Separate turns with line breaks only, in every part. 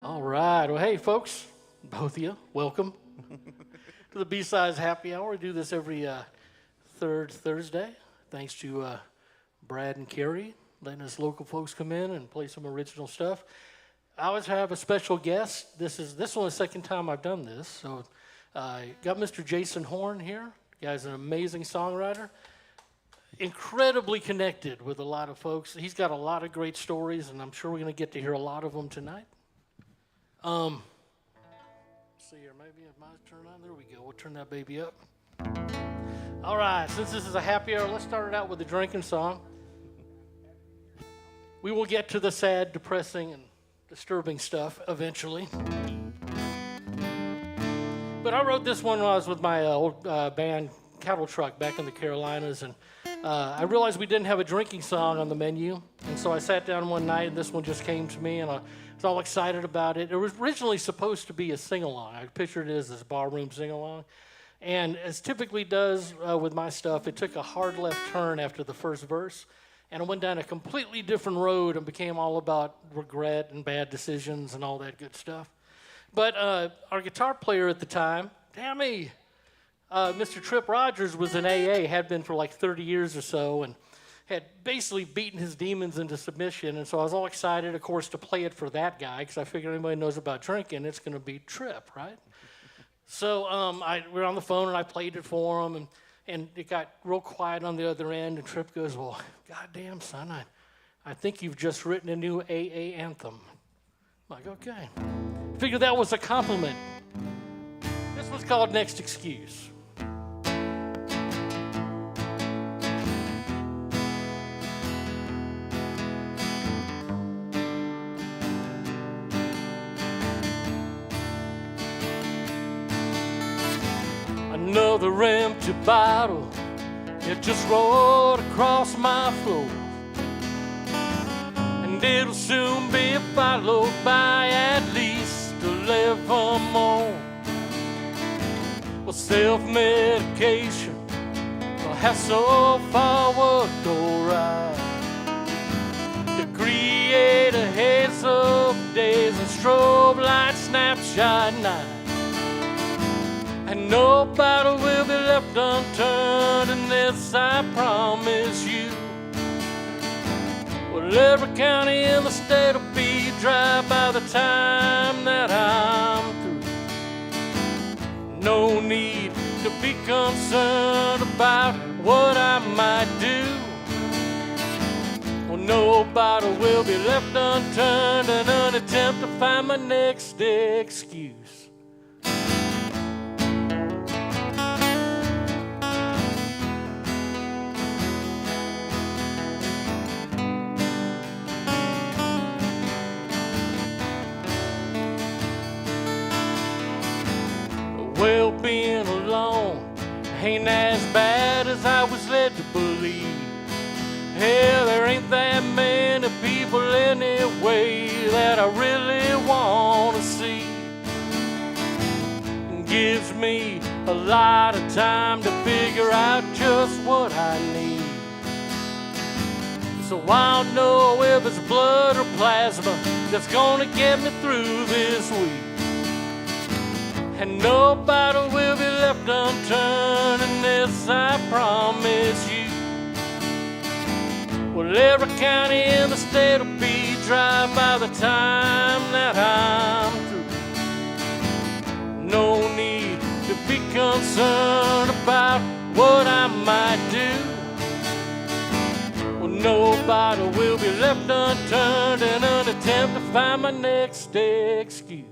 All right. Well, hey, folks, both of you, welcome to the B-Sides Happy Hour. We do this every third Thursday. Thanks to Brad and Carrie letting us local folks come in and play some original stuff. I always have a special guest. This is the second time I've done this. So I got Mr. Jason Horne here. The guy's an amazing songwriter, incredibly connected with a lot of folks. He's got a lot of great stories, and I'm sure we're going to get to hear a lot of them tonight. Let's see here, maybe it might turn on. There we go. We'll turn that baby up. All right, since this is a happy hour, let's start it out with a drinking song. We will get to the sad, depressing, and disturbing stuff eventually. But I wrote this one when I was with my old band, Cattle Truck, back in the Carolinas, and I realized we didn't have a drinking song on the menu, and so I sat down one night, and this one just came to me, and I was all excited about it. It was originally supposed to be a sing-along. I pictured it as this barroom sing-along, and as typically does with my stuff, it took a hard left turn after the first verse, and it went down a completely different road and became all about regret and bad decisions and all that good stuff. But our guitar player at the time, Tammy, Mr. Trip Rogers, was in AA, had been for like 30 years or so, and had basically beaten his demons into submission. And so I was all excited, of course, to play it for that guy, because I figured anybody knows about drinking, it's going to be Trip, right? So we were on the phone, and I played it for him, and it got real quiet on the other end, and Trip goes, well, goddamn, son, I think you've just written a new AA anthem. I'm like, okay. Figured that was a compliment. This was called Next Excuse. Another empty bottle, it just rolled across my floor. And it'll soon be followed by at least 11 more. Well, self-medication will have so far would go right to create a haze of days and strobe light snapshot night. And no battle will be left unturned, and this I promise you. Well, every county in the state will be dry by the time that I'm through. No need to be concerned about what I might do. Well, no battle will be left unturned in an attempt to find my next excuse. Well, being alone ain't as bad as I was led to believe. Hell, there ain't that many people anyway that I really want to see. It gives me a lot of time to figure out just what I need. So I'll know if it's blood or plasma that's gonna get me through this week. And no battle will be left unturned, and this I promise you. Well, every county in the state will be dry by the time that I'm through. No need to be concerned about what I might do. Well, no battle will be left unturned in an attempt to find my next excuse.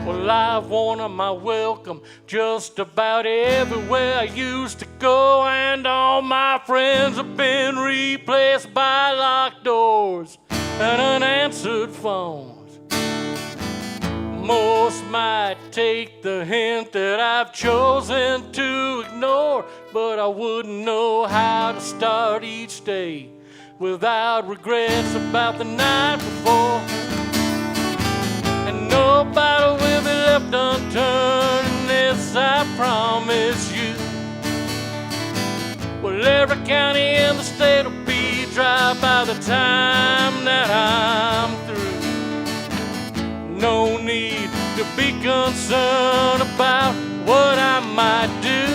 Well, I've worn on my welcome just about everywhere I used to go, and all my friends have been replaced by locked doors and unanswered phones. Most might take the hint that I've chosen to ignore, but I wouldn't know how to start each day without regrets about the night before. And nobody will be left unturned, and this I promise you. Well, every county in the state will be dry by the time that I'm through. No need to be concerned about what I might do.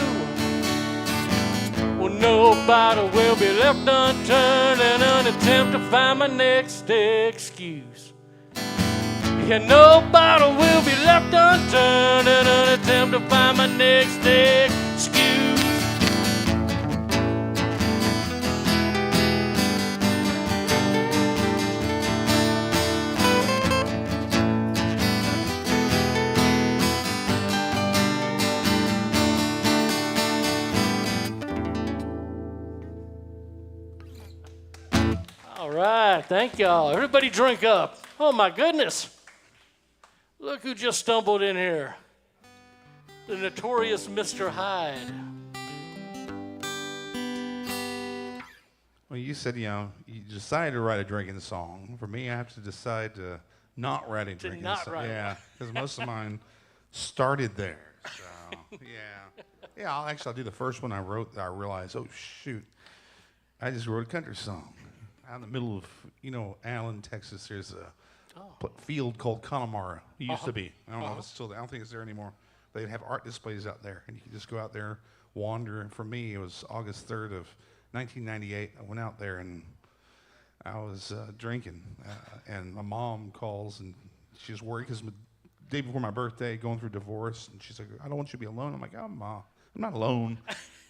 Well, nobody will be left unturned in an attempt to find my next excuse. Yeah, nobody will be left unturned in an attempt to find my next excuse. All right, thank y'all. Everybody drink up. Oh my goodness. Look who just stumbled in here. The notorious Mr. Hyde.
Well, you said, you decided to write a drinking song. For me, I have to decide to not write a drinking song. Yeah, because most of mine started there. So, yeah. I'll do the first one I wrote. I realized, oh, shoot, I just wrote a country song. Out in the middle of, Allen, Texas, there's a field called Connemara. It used to be. I don't know if it's still there. I don't think it's there anymore. They'd have art displays out there, and you could just go out there, wander. And for me, it was August 3rd of 1998. I went out there, and I was drinking. And my mom calls, and she was worried because the day before my birthday, going through divorce, and she's like, I don't want you to be alone. I'm like, oh, Ma, I'm not alone.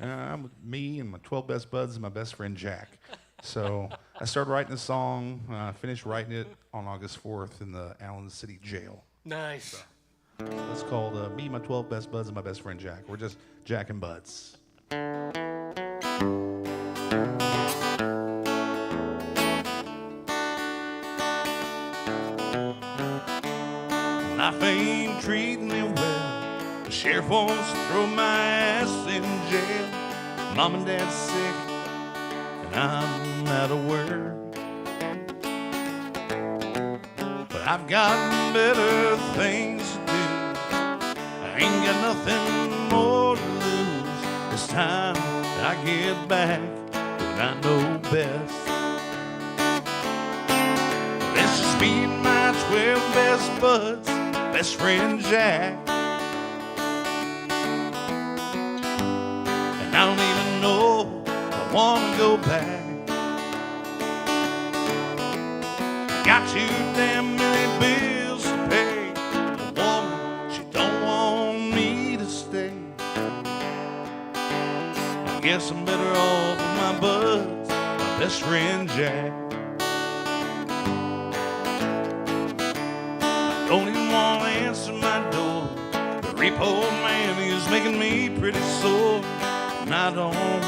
I'm with me and my 12 best buds and my best friend, Jack. So I started writing the song, finished writing it on August 4th in the Allen City Jail.
Nice.
So it's called Me, My 12 Best Buds, and My Best Friend Jack. We're just Jack and Buds. Life ain't treating me well. The sheriff wants to throw my ass in jail. Mom and Dad's sick, and I'm out of work. But I've got better things to do. I ain't got nothing more to lose. It's time that I get back to what I know best. It's just me and my 12 best buds, best friend Jack. And I don't even know if I want to go back. Got too damn many bills to pay. A woman, she don't want me to stay. I guess I'm better off with my buds, my best friend Jack. I don't even want to answer my door. The repo man is making me pretty sore. And I don't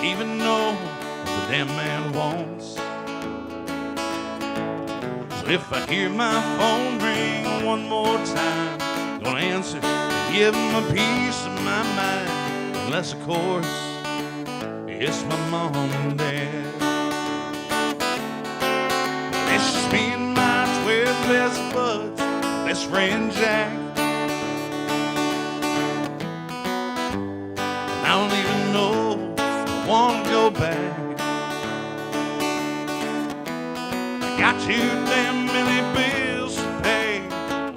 even know what the damn man wants. If I hear my phone ring one more time, gonna answer and give him a piece of my mind. Unless, of course, it's my mom and dad. It's just me and my 12 best buds, my best friend Jack. And I don't even know if I wanna go back. Got too damn many bills to pay.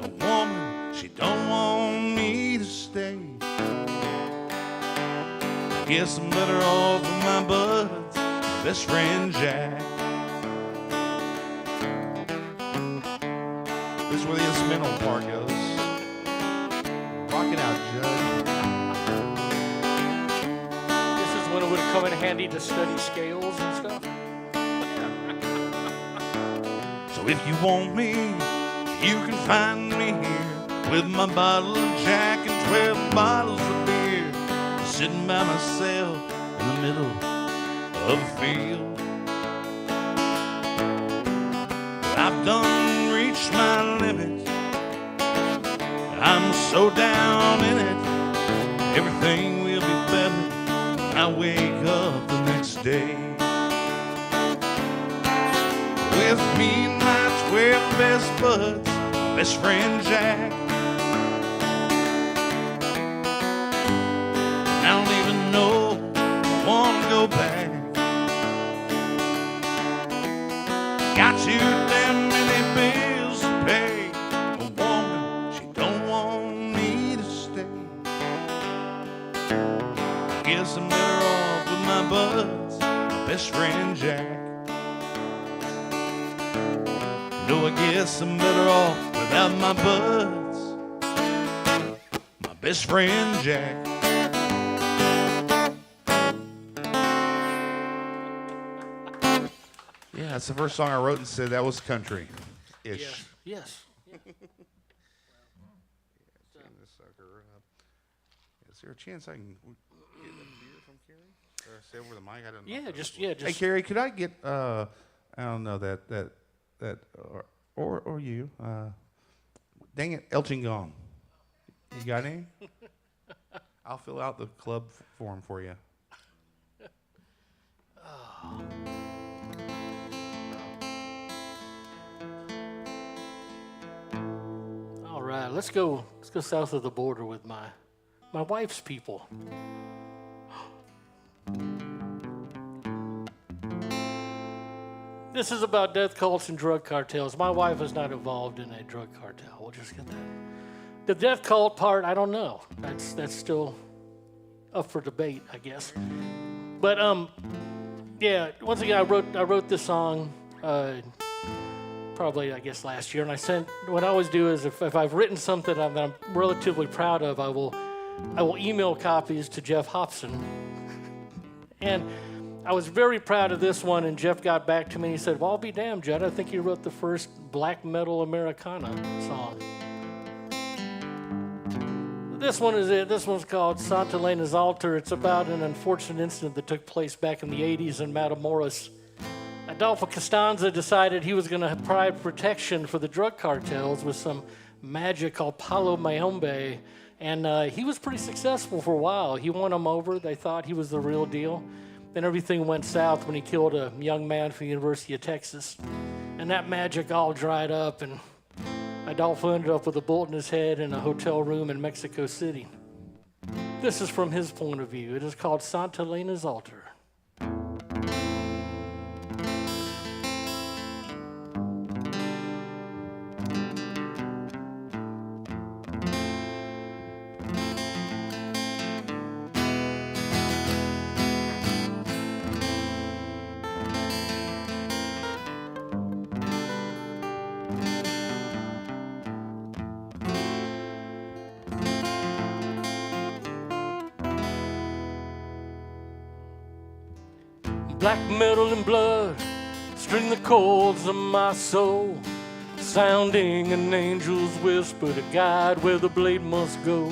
A woman, she don't want me to stay. I guess I'm better off with my buds, my best friend Jack. This is where the instrumental part goes. Rock it out, Judge.
This is when it would come in handy to study scales and stuff.
So if you want me, you can find me here with my bottle of Jack and 12 bottles of beer, sitting by myself in the middle of a field. I've done reached my limit, I'm so down in it, everything will be better when I wake up the next day. With me and my 12 best buds, my best friend Jack. I don't even know I wanna go back. Got too damn many bills to pay. A woman, she don't want me to stay. Guess I'm better off with my buds, my best friend Jack. No, I guess I'm better off without my buds, my best friend Jack. Yeah, that's the first song I wrote and said that was country-ish.
Yes.
Turn this sucker up. Is there a chance I can get a beer from Carrie? Or say over the mic? I don't know.
Yeah, just.
Hey, Carrie, could I get I don't know that or you? Dang it, Elton John. You got any? I'll fill out the club form for you.
All right, let's go south of the border with my wife's people. This is about death cults and drug cartels. My wife is not involved in a drug cartel. We'll just get that. The death cult part, I don't know. That's still up for debate, I guess. But yeah. Once again, I wrote this song probably I guess last year, and I sent. What I always do is if I've written something that I'm relatively proud of, I will email copies to Jeff Hobson, and I was very proud of this one, and Jeff got back to me. He said, well, I'll be damned, Judd. I think you wrote the first black metal Americana song. This one is it. This one's called Santa Elena's Altar. It's about an unfortunate incident that took place back in the 80s in Matamoros. Adolfo Costanza decided he was going to provide protection for the drug cartels with some magic called Palo Mayombe, and he was pretty successful for a while. He won them over. They thought he was the real deal. Then everything went south when he killed a young man from the University of Texas. And that magic all dried up, and Adolfo ended up with a bullet in his head in a hotel room in Mexico City. This is from his point of view. It is called Santa Elena's Altar. Black metal and blood string the chords of my soul, sounding an angel's whisper to guide where the blade must go.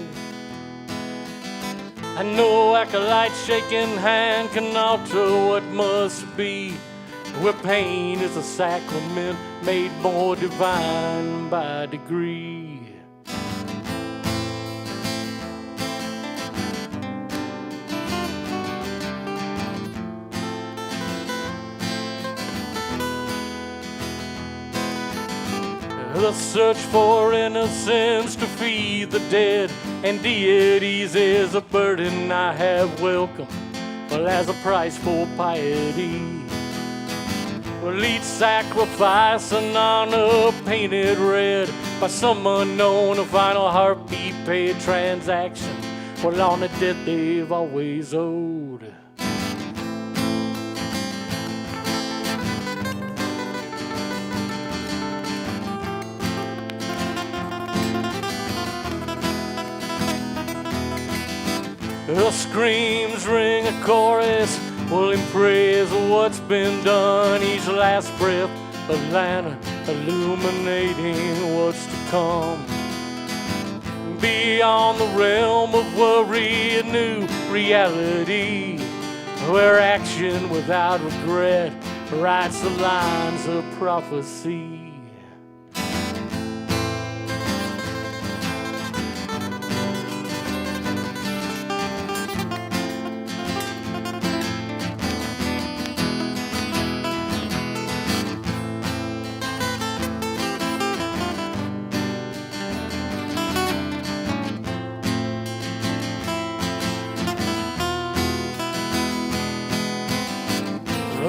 I know acolyte's shaking hand can alter what must be, where pain is a sacrament made more divine by degree. The search for innocence to feed the dead and deities is a burden I have welcomed, well, as a price for piety. Well, each sacrifice an honor painted red by some unknown, a final heartbeat paid transaction, well, on a debt they've always owed. The screams ring a chorus, well, in praise of what's been done. Each last breath, a lantern illuminating what's to come. Beyond the realm of worry, a new reality, where action without regret writes the lines of prophecy.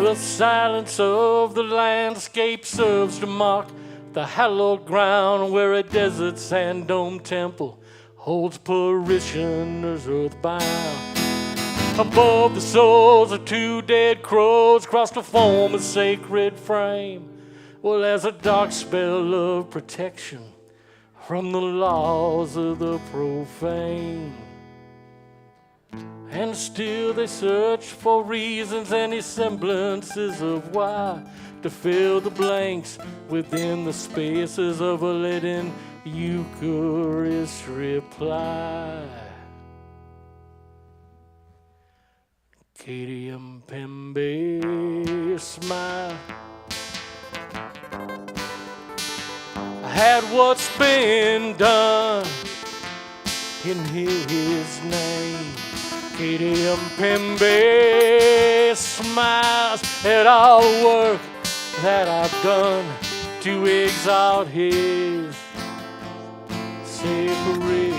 The silence of the landscape serves to mark the hallowed ground where a desert sand dome temple holds parishioners earthbound. Above the souls of two dead crows cross to form a sacred frame. Well, there's a dark spell of protection from the laws of the profane. And still they search for reasons, any semblances of why, to fill the blanks within the spaces of a leaden Eucharist reply. Katie and Pembe smile. I had what's been done in his name. Katie and Pembe smiles at all the work that I've done to exalt his sacred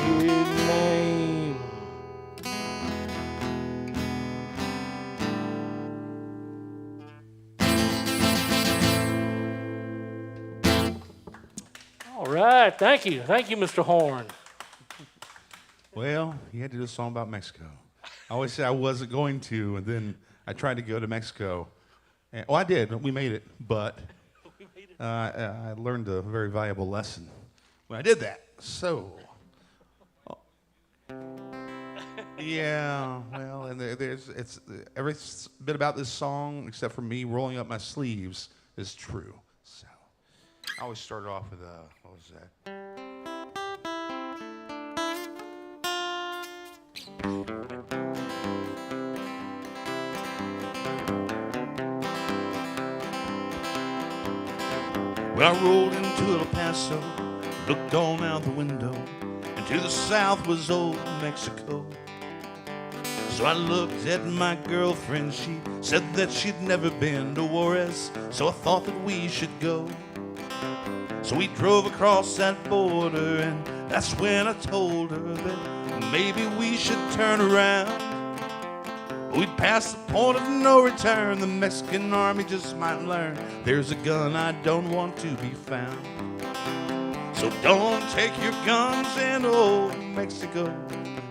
name. All right, thank you, Mr. Horne.
Well, you had to do a song about Mexico. I always said I wasn't going to, and then I tried to go to Mexico. And, I did. We made it, but I learned a very valuable lesson when I did that. So, yeah, well, and it's every bit about this song, except for me rolling up my sleeves, is true. So, I always started off with what was that? Well, I rolled into El Paso, looked on out the window, and to the south was old Mexico. So I looked at my girlfriend, she said that she'd never been to Juarez, so I thought that we should go. So we drove across that border, and that's when I told her that maybe we should turn around. We'd passed the point of no return, the Mexican army just might learn there's a gun I don't want to be found. So don't take your guns into old Mexico,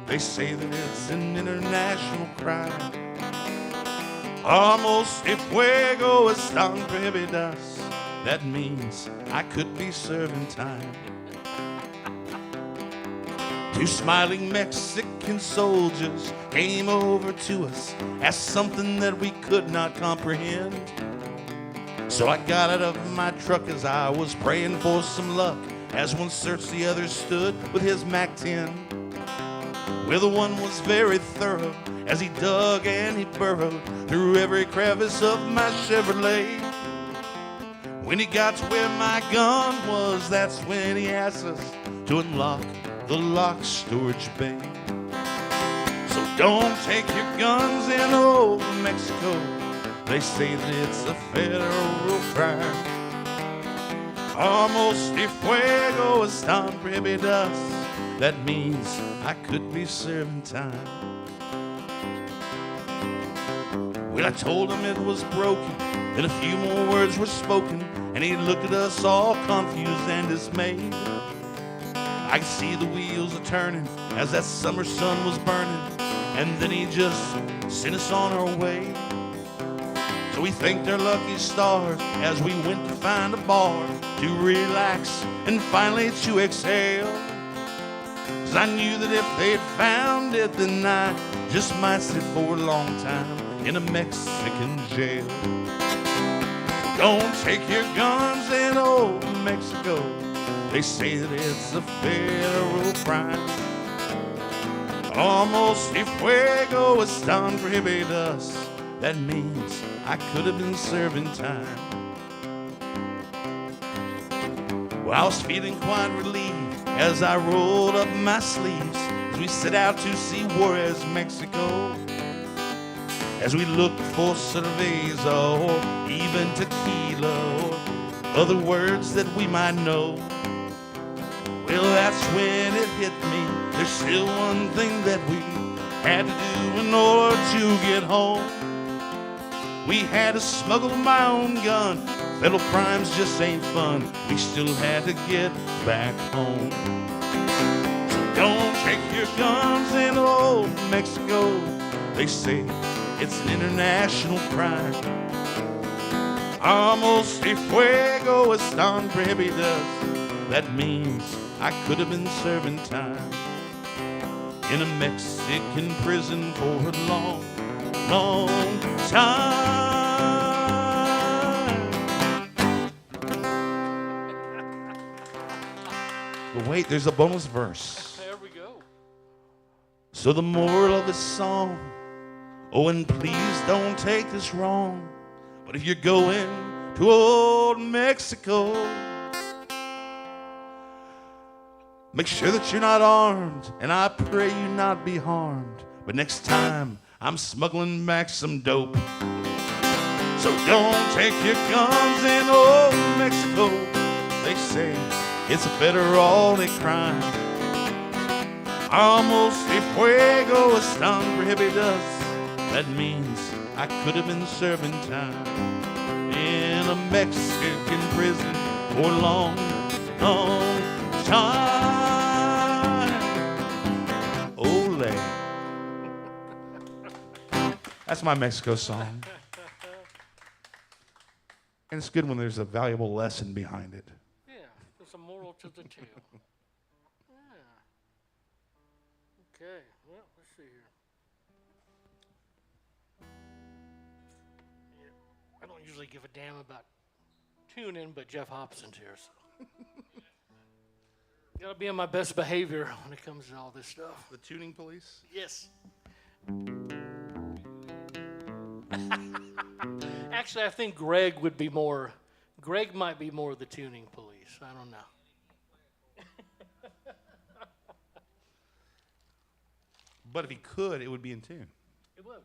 they say that it's an international crime. Almost si fuego están prohibidas, that means I could be serving time. Two smiling Mexican soldiers came over to us, asked something that we could not comprehend. So I got out of my truck as I was praying for some luck. As one searched, the other stood with his MAC-10. Well, the one was very thorough as he dug and he burrowed through every crevice of my Chevrolet. When he got to where my gun was, that's when he asked us to unlock the locked storage bay. So don't take your guns in old Mexico, they say that it's a federal crime. Almost si fuego están prohibidas, that means I could be serving time. Well, I told him it was broken, then a few more words were spoken, and he looked at us all confused and dismayed. I could see the wheels a turning as that summer sun was burning, and then he just sent us on our way. So we thanked our lucky stars as we went to find a bar to relax and finally to exhale. 'Cause I knew that if they'd found it, then I just might sit for a long time in a Mexican jail. Don't take your guns in old Mexico, they say that it's a federal crime. Almost si fuego están prohibidas, that means I could have been serving time. Well, I was feeling quite relieved as I rolled up my sleeves as we set out to see Juarez, Mexico. As we looked for cerveza or even tequila or other words that we might know. Well, that's when it hit me, there's still one thing that we had to do in order to get home. We had to smuggle my own gun. Federal crimes just ain't fun. We still had to get back home. So don't take your guns in old Mexico. They say it's an international crime. Vamos de fuego están prohibidas. That means I could have been serving time in a Mexican prison for a long, long time. But wait, there's a bonus verse.
There we go.
So the moral of this song, oh, and please don't take this wrong, but if you're going to old Mexico, make sure that you're not armed, and I pray you not be harmed. But next time, I'm smuggling back some dope. So don't take your guns in old Mexico. They say it's a federal crime. Vamos de fuego están prohibidas. That means I could have been serving time in a Mexican prison for a long, long time. Ole. That's my Mexico song. And it's good when there's a valuable lesson behind it.
Yeah, there's a moral to the tale. Yeah. Okay, well, let's see here. Yeah, I don't usually give a damn about tuning, but Jeff Hobson's here, so. Gotta be on my best behavior when it comes to all this stuff.
The tuning police?
Yes. Actually, I think Greg might be more the tuning police. I don't know.
But if he could, it would be in tune.
It would.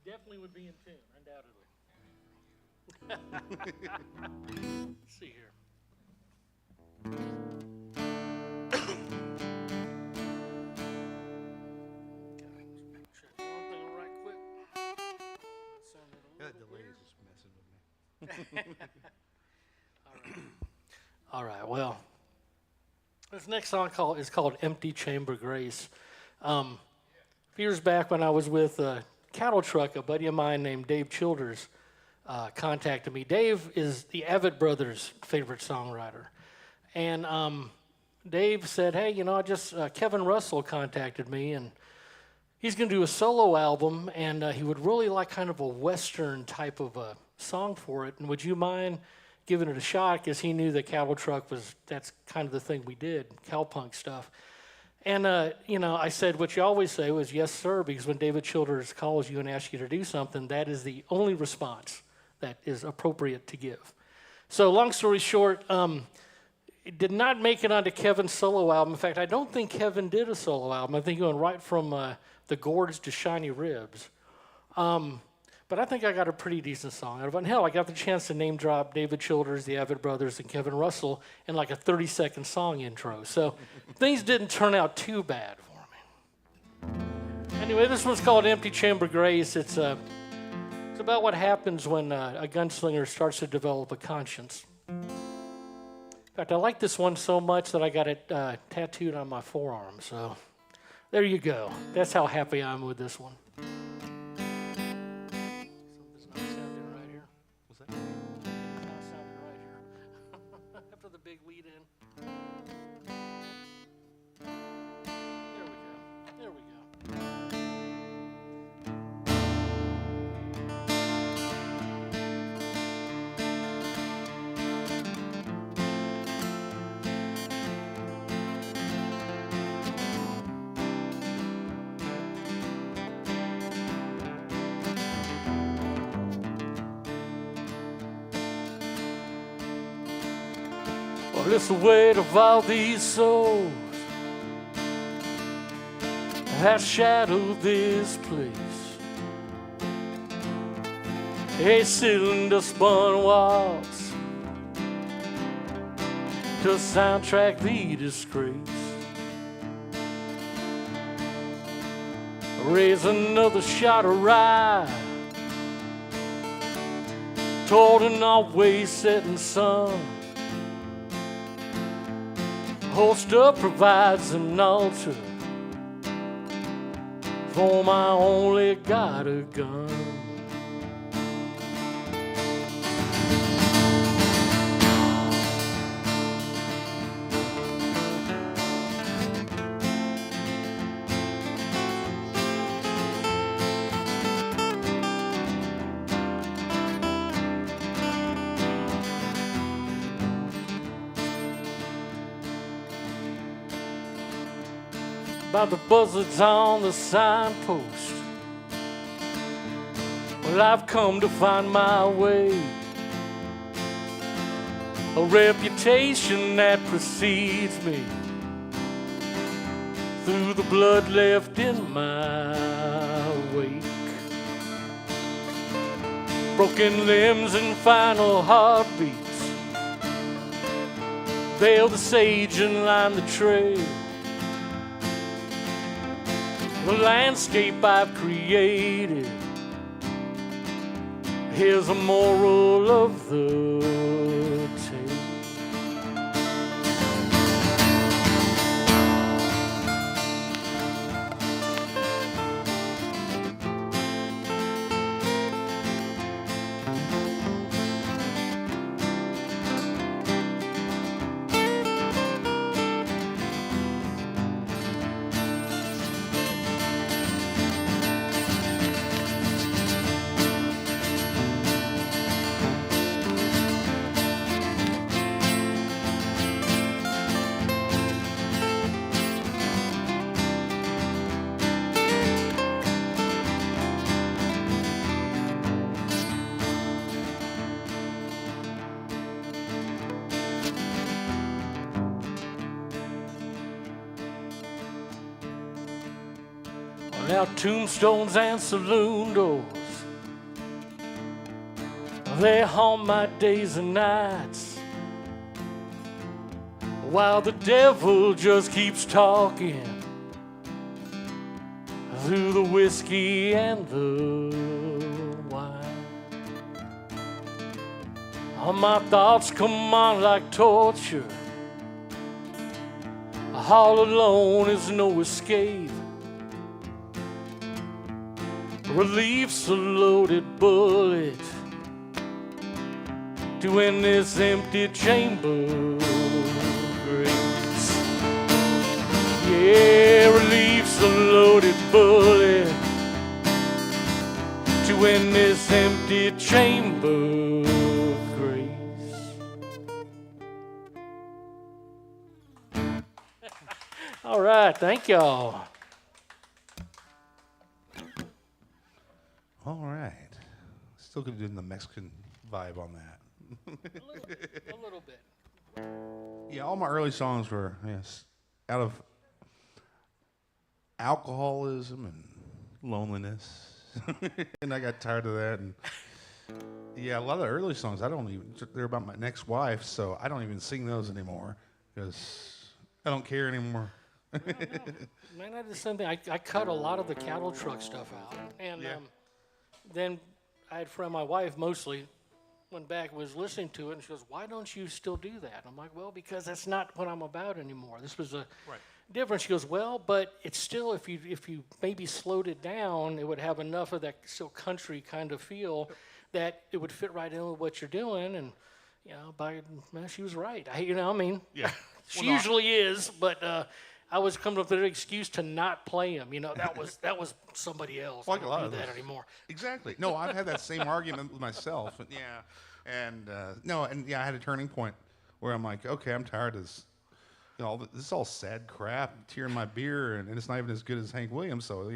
Definitely would be in tune, undoubtedly. Let's see here. Check one thing right quick.
That delay is just messing with me.
All right, well, this next song is called Empty Chamber Grace. A few years back when I was with a cattle truck, a buddy of mine named Dave Childers contacted me. Dave is the Avett Brothers' favorite songwriter. And Dave said, hey, Kevin Russell contacted me, and he's going to do a solo album, and he would really like kind of a Western type of a song for it. And would you mind giving it a shot? Because he knew that cattle truck that's kind of the thing we did, cowpunk stuff. And, I said, what you always say was, yes, sir, because when David Childers calls you and asks you to do something, that is the only response that is appropriate to give. So long story short, it did not make it onto Kevin's solo album. In fact, I don't think Kevin did a solo album. I think he went right from The Gourds to Shiny Ribs. But I think I got a pretty decent song out of it. And hell, I got the chance to name drop David Childers, the Avett Brothers, and Kevin Russell in like a 30-second song intro. So things didn't turn out too bad for me. Anyway, this one's called Empty Chamber Grace. It's about what happens when a gunslinger starts to develop a conscience. In fact, I like this one so much that I got it tattooed on my forearm. So there you go. That's how happy I am with this one. Big lead in. There we go. Well, it's the weight of all these souls that shadowed this place. A cylinder-spun waltz to soundtrack the disgrace. Raise another shot of rye toward an always setting sun. Holster provides an altar, for my only got a gun. By the buzzards on the signpost, well, I've come to find my way. A reputation that precedes me through the blood left in my wake. Broken limbs and final heartbeats veil the sage and line the trail. The landscape I've created, here's a moral of the tale. Now tombstones and saloon doors, they haunt my days and nights, while the devil just keeps talking through the whiskey and the wine. All my thoughts come on like torture, all alone is no escape. Relief's a loaded bullet to end this empty chamber of grace. Yeah, relief's a loaded bullet to end this empty chamber of grace. All right, thank y'all.
All right. Still could have done the Mexican vibe on that.
A little bit.
Yeah, all my early songs were, yes, out of alcoholism and loneliness. And I got tired of that. And yeah, a lot of the early songs, they're about my next wife, so I don't even sing those anymore because I don't care anymore.
Man, I did something. I cut a lot of the cattle truck stuff out. And
Yeah.
then I had a friend, my wife mostly, went back, was listening to it, and she goes, "Why don't you still do that?" I'm like, "Well, because that's not what I'm about anymore. This was a difference." She goes, "Well, but it's still, if you maybe slowed it down, it would have enough of that still country kind of feel that it would fit right in with what you're doing." And she was right.
Yeah.
She usually is, but I was coming up with an excuse to not play him. That was somebody else.
Like
I
a lot
don't
of
do that
those.
anymore.
Exactly. No, I've had that same argument with myself. And I had a turning point where I'm like, okay, I'm tired of this. This is all sad crap, tear in my beer, and it's not even as good as Hank Williams. So,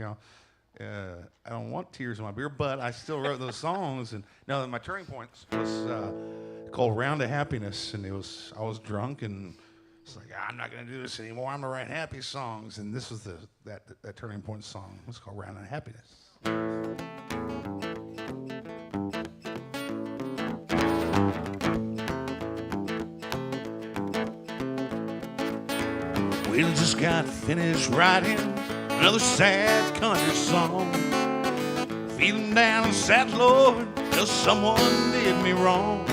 I don't want tears in my beer, but I still wrote those songs. And now my turning point was called "Round to Happiness," and I was drunk and. It's like, I'm not going to do this anymore. I'm going to write happy songs. And this was that turning point song. It's called Round to Happiness. We just got finished writing another sad country song. Feeling down and sad, Lord, Well, someone did me wrong.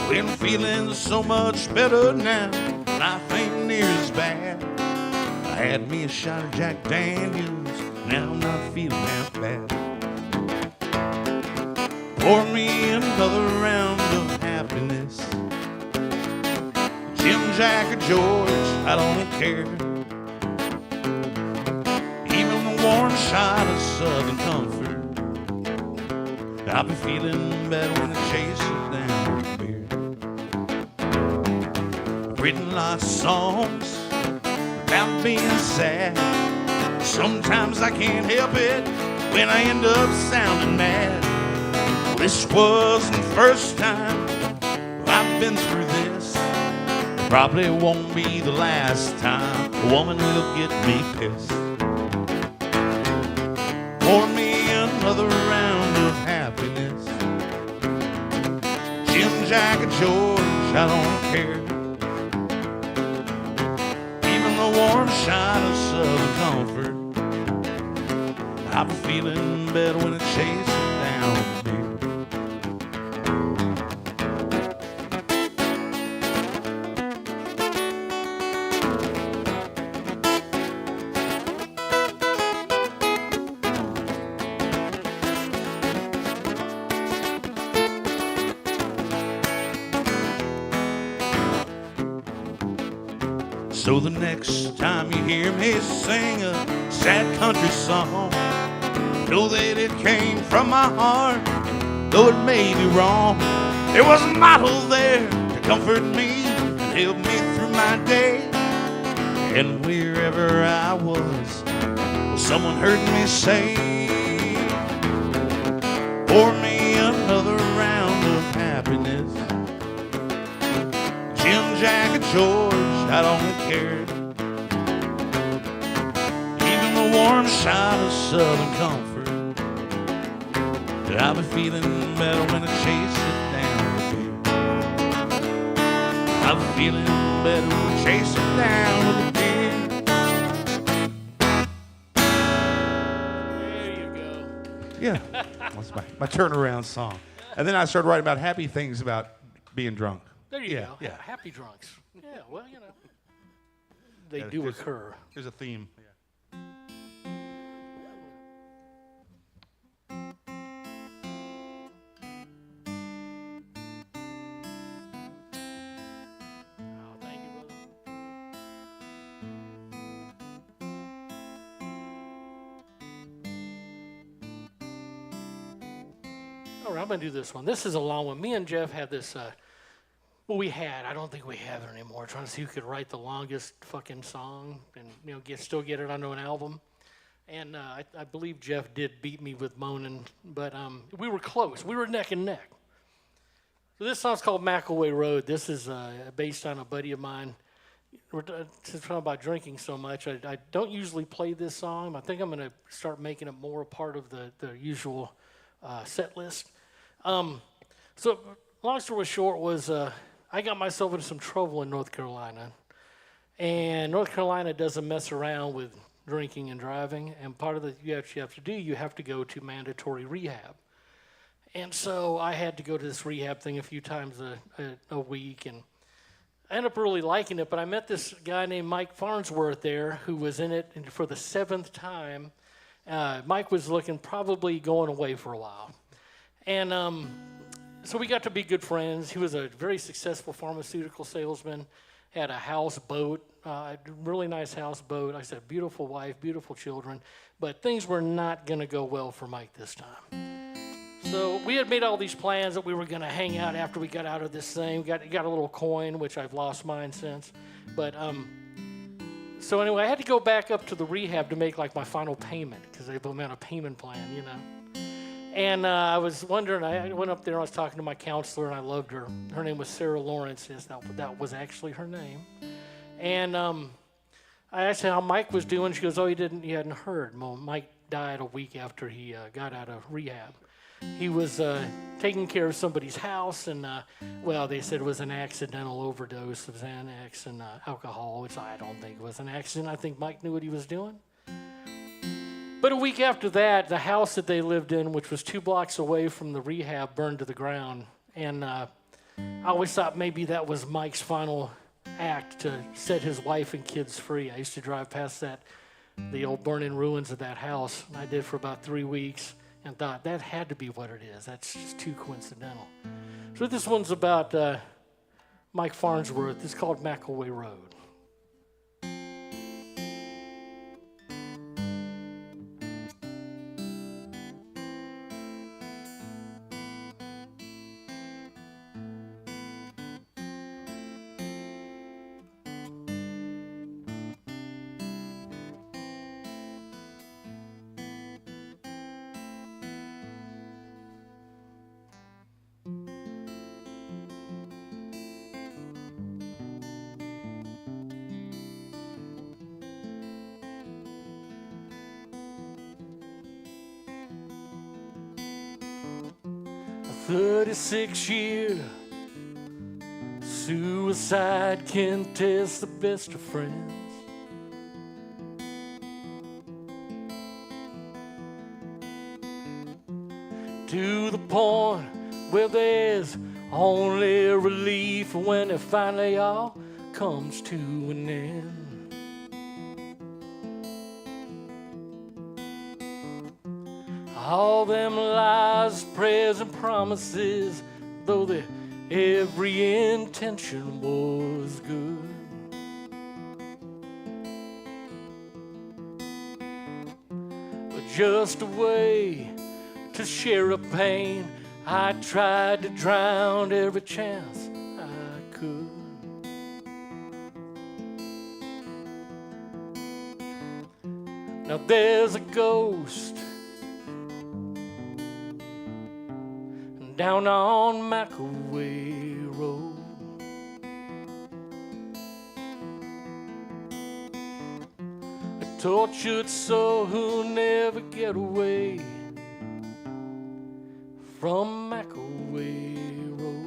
Been feeling so much better now. Life ain't near as bad. I had me a shot of Jack Daniels. Now I'm not feeling half bad. Pour me another round of happiness. Jim, Jack, or George, I don't care. Even a warm shot of Southern comfort. I'll be feeling better when I chase it down with beer. I've written lots of songs about being sad. Sometimes I can't help it when I end up sounding mad. Well, this wasn't the first time I've been through this. Probably won't be the last time a woman will get me pissed. Pour me another round of happiness. Jim, Jack, or George, I don't care. Even the warm shot of Southern comfort. I'll be feeling better when I chase it down with beer. So the next time you hear me sing a sad country song, know that it came from my heart, though it may be wrong. There was a model there to comfort me and help me through my day. And wherever I was, well, someone heard me say, pour me another round of happiness. Jim, Jack, or George, I don't care. Even the warm shot of Southern comfort. I'll be feeling better when I chase it down with beer. I'll be feeling better when I chase it down with beer.
There you go.
Yeah, that's my turnaround song. And then I started writing about happy things about being drunk.
There you go.
Yeah.
Happy drunks. Yeah, well, you know. They do occur.
There's a theme.
Oh, thank you, brother. All right, I'm going to do this one. This is a long one. Me and Jeff had this, well, we had. I don't think we have it anymore. Trying to see who could write the longest fucking song and, you know, still get it onto an album. And I believe Jeff did beat me with moaning, but we were close. We were neck and neck. So this song's called McElway Road. This is based on a buddy of mine. We're talking about drinking so much. I don't usually play this song. I think I'm going to start making it more a part of the usual set list. So long story short was I got myself into some trouble in North Carolina. And North Carolina doesn't mess around with drinking and driving. And part of you have to go to mandatory rehab. And so I had to go to this rehab thing a few times a week. And I ended up really liking it. But I met this guy named Mike Farnsworth there who was in it for the 7th time. Mike was probably going away for a while. And so we got to be good friends. He was a very successful pharmaceutical salesman, had a houseboat, really nice houseboat. Like I said, beautiful wife, beautiful children. But things were not going to go well for Mike this time. So we had made all these plans that we were going to hang out after we got out of this thing. Got a little coin, which I've lost mine since. But so anyway, I had to go back up to the rehab to make like my final payment because they put me on a payment plan, you know. And I was wondering, I went up there and I was talking to my counselor and I loved her. Her name was Sarah Lawrence. Yes, that was actually her name. And I asked her how Mike was doing. She goes, oh, he hadn't heard. Well, Mike died a week after he got out of rehab. He was taking care of somebody's house, and, well, they said it was an accidental overdose of Xanax and alcohol, which I don't think was an accident. I think Mike knew what he was doing. But a week after that, the house that they lived in, which was 2 blocks away from the rehab, burned to the ground. And I always thought maybe that was Mike's final act to set his wife and kids free. I used to drive past the old burning ruins of that house, and I did for about 3 weeks, and thought that had to be what it is. That's just too coincidental. So this one's about Mike Farnsworth. It's called McElway Road. A 36-year suicide can test the best of friends. To the point where there's only relief when it finally all comes to an end. All them lies, prayers, and promises, though every intention was good. But just a way to share a pain, I tried to drown every chance I could. Now there's a ghost down on McElway Road. A tortured soul who'll never get away from McElway Road.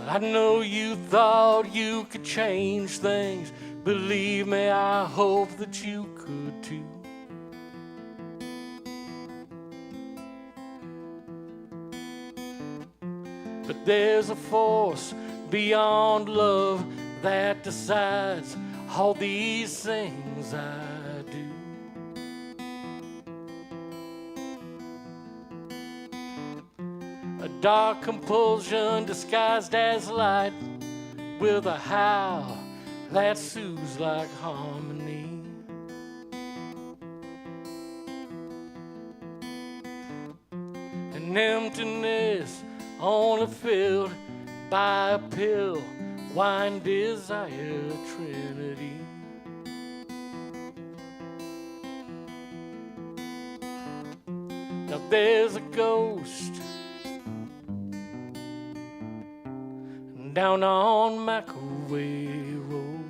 I know you thought you could change things. Believe me, I hope that you could too. But there's a force beyond love that decides all these things I do. A dark compulsion disguised as light, with a howl that soothes like harmony. An emptiness only filled by a pill, wine, desire, trinity. Now there's a ghost down on McElway Road.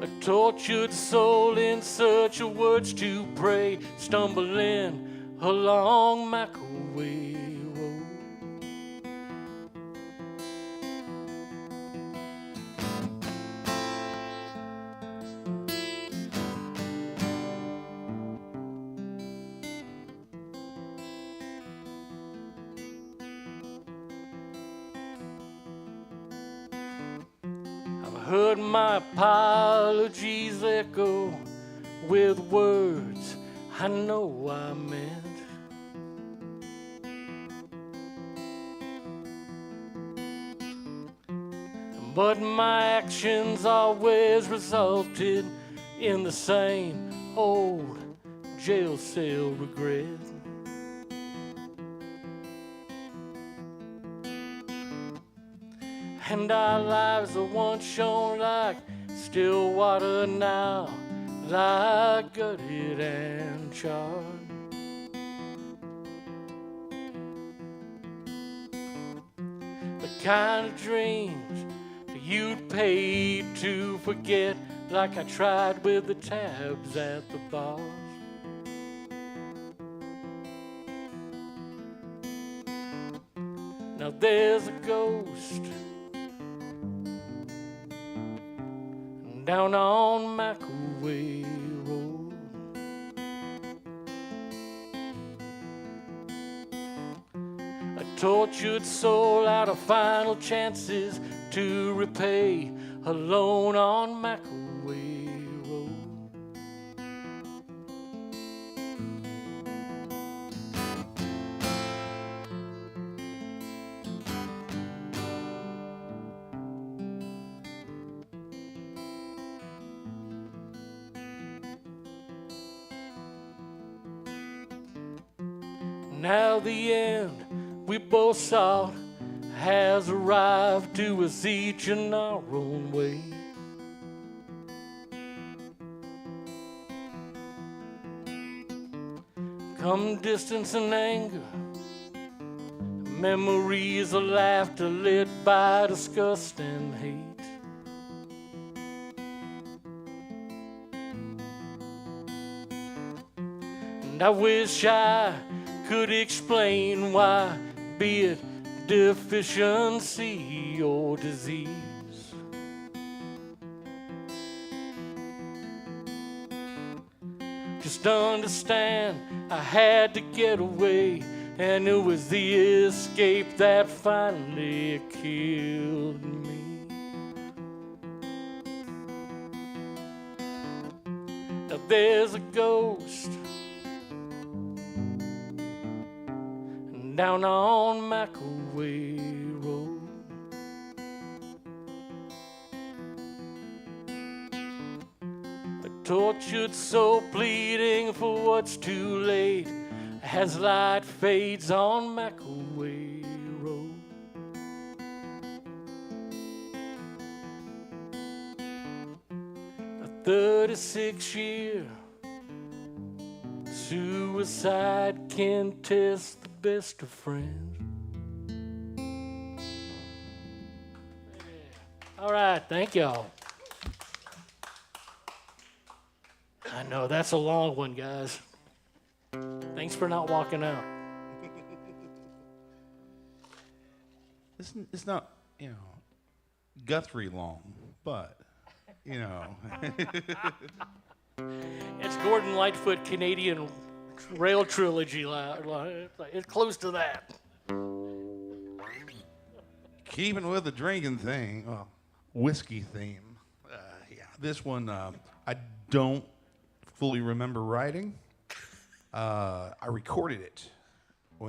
A tortured soul in search of words to pray, stumbling along McElway Road. Heard my apologies echo with words I know I meant. But my actions always resulted in the same old jail cell regret. And our lives are once shone like still water, now lie gutted and charred. The kind of dreams you'd pay to forget, like I tried with the tabs at the bars. Now there's a ghost down on McAway Road. A tortured soul out of final chances to repay, alone on McAway Road. Now the end we both sought has arrived to us each in our own way. Come distance and anger, memories of laughter lit by disgust and hate. And I wish I could explain why, be it deficiency or disease. Just understand I had to get away, and it was the escape that finally killed me. Now there's a ghost down on McAway Road. A tortured soul pleading for what's too late as light fades on McAway Road. A 36-year suicide can test the best of friends. All right, thank y'all. I know that's a long one, guys. Thanks for not walking out.
It's not, Guthrie long, but,
It's Gordon Lightfoot Canadian Rail Trilogy. It's close to that.
Keeping with the drinking thing, whiskey theme. This one I don't fully remember writing. I recorded it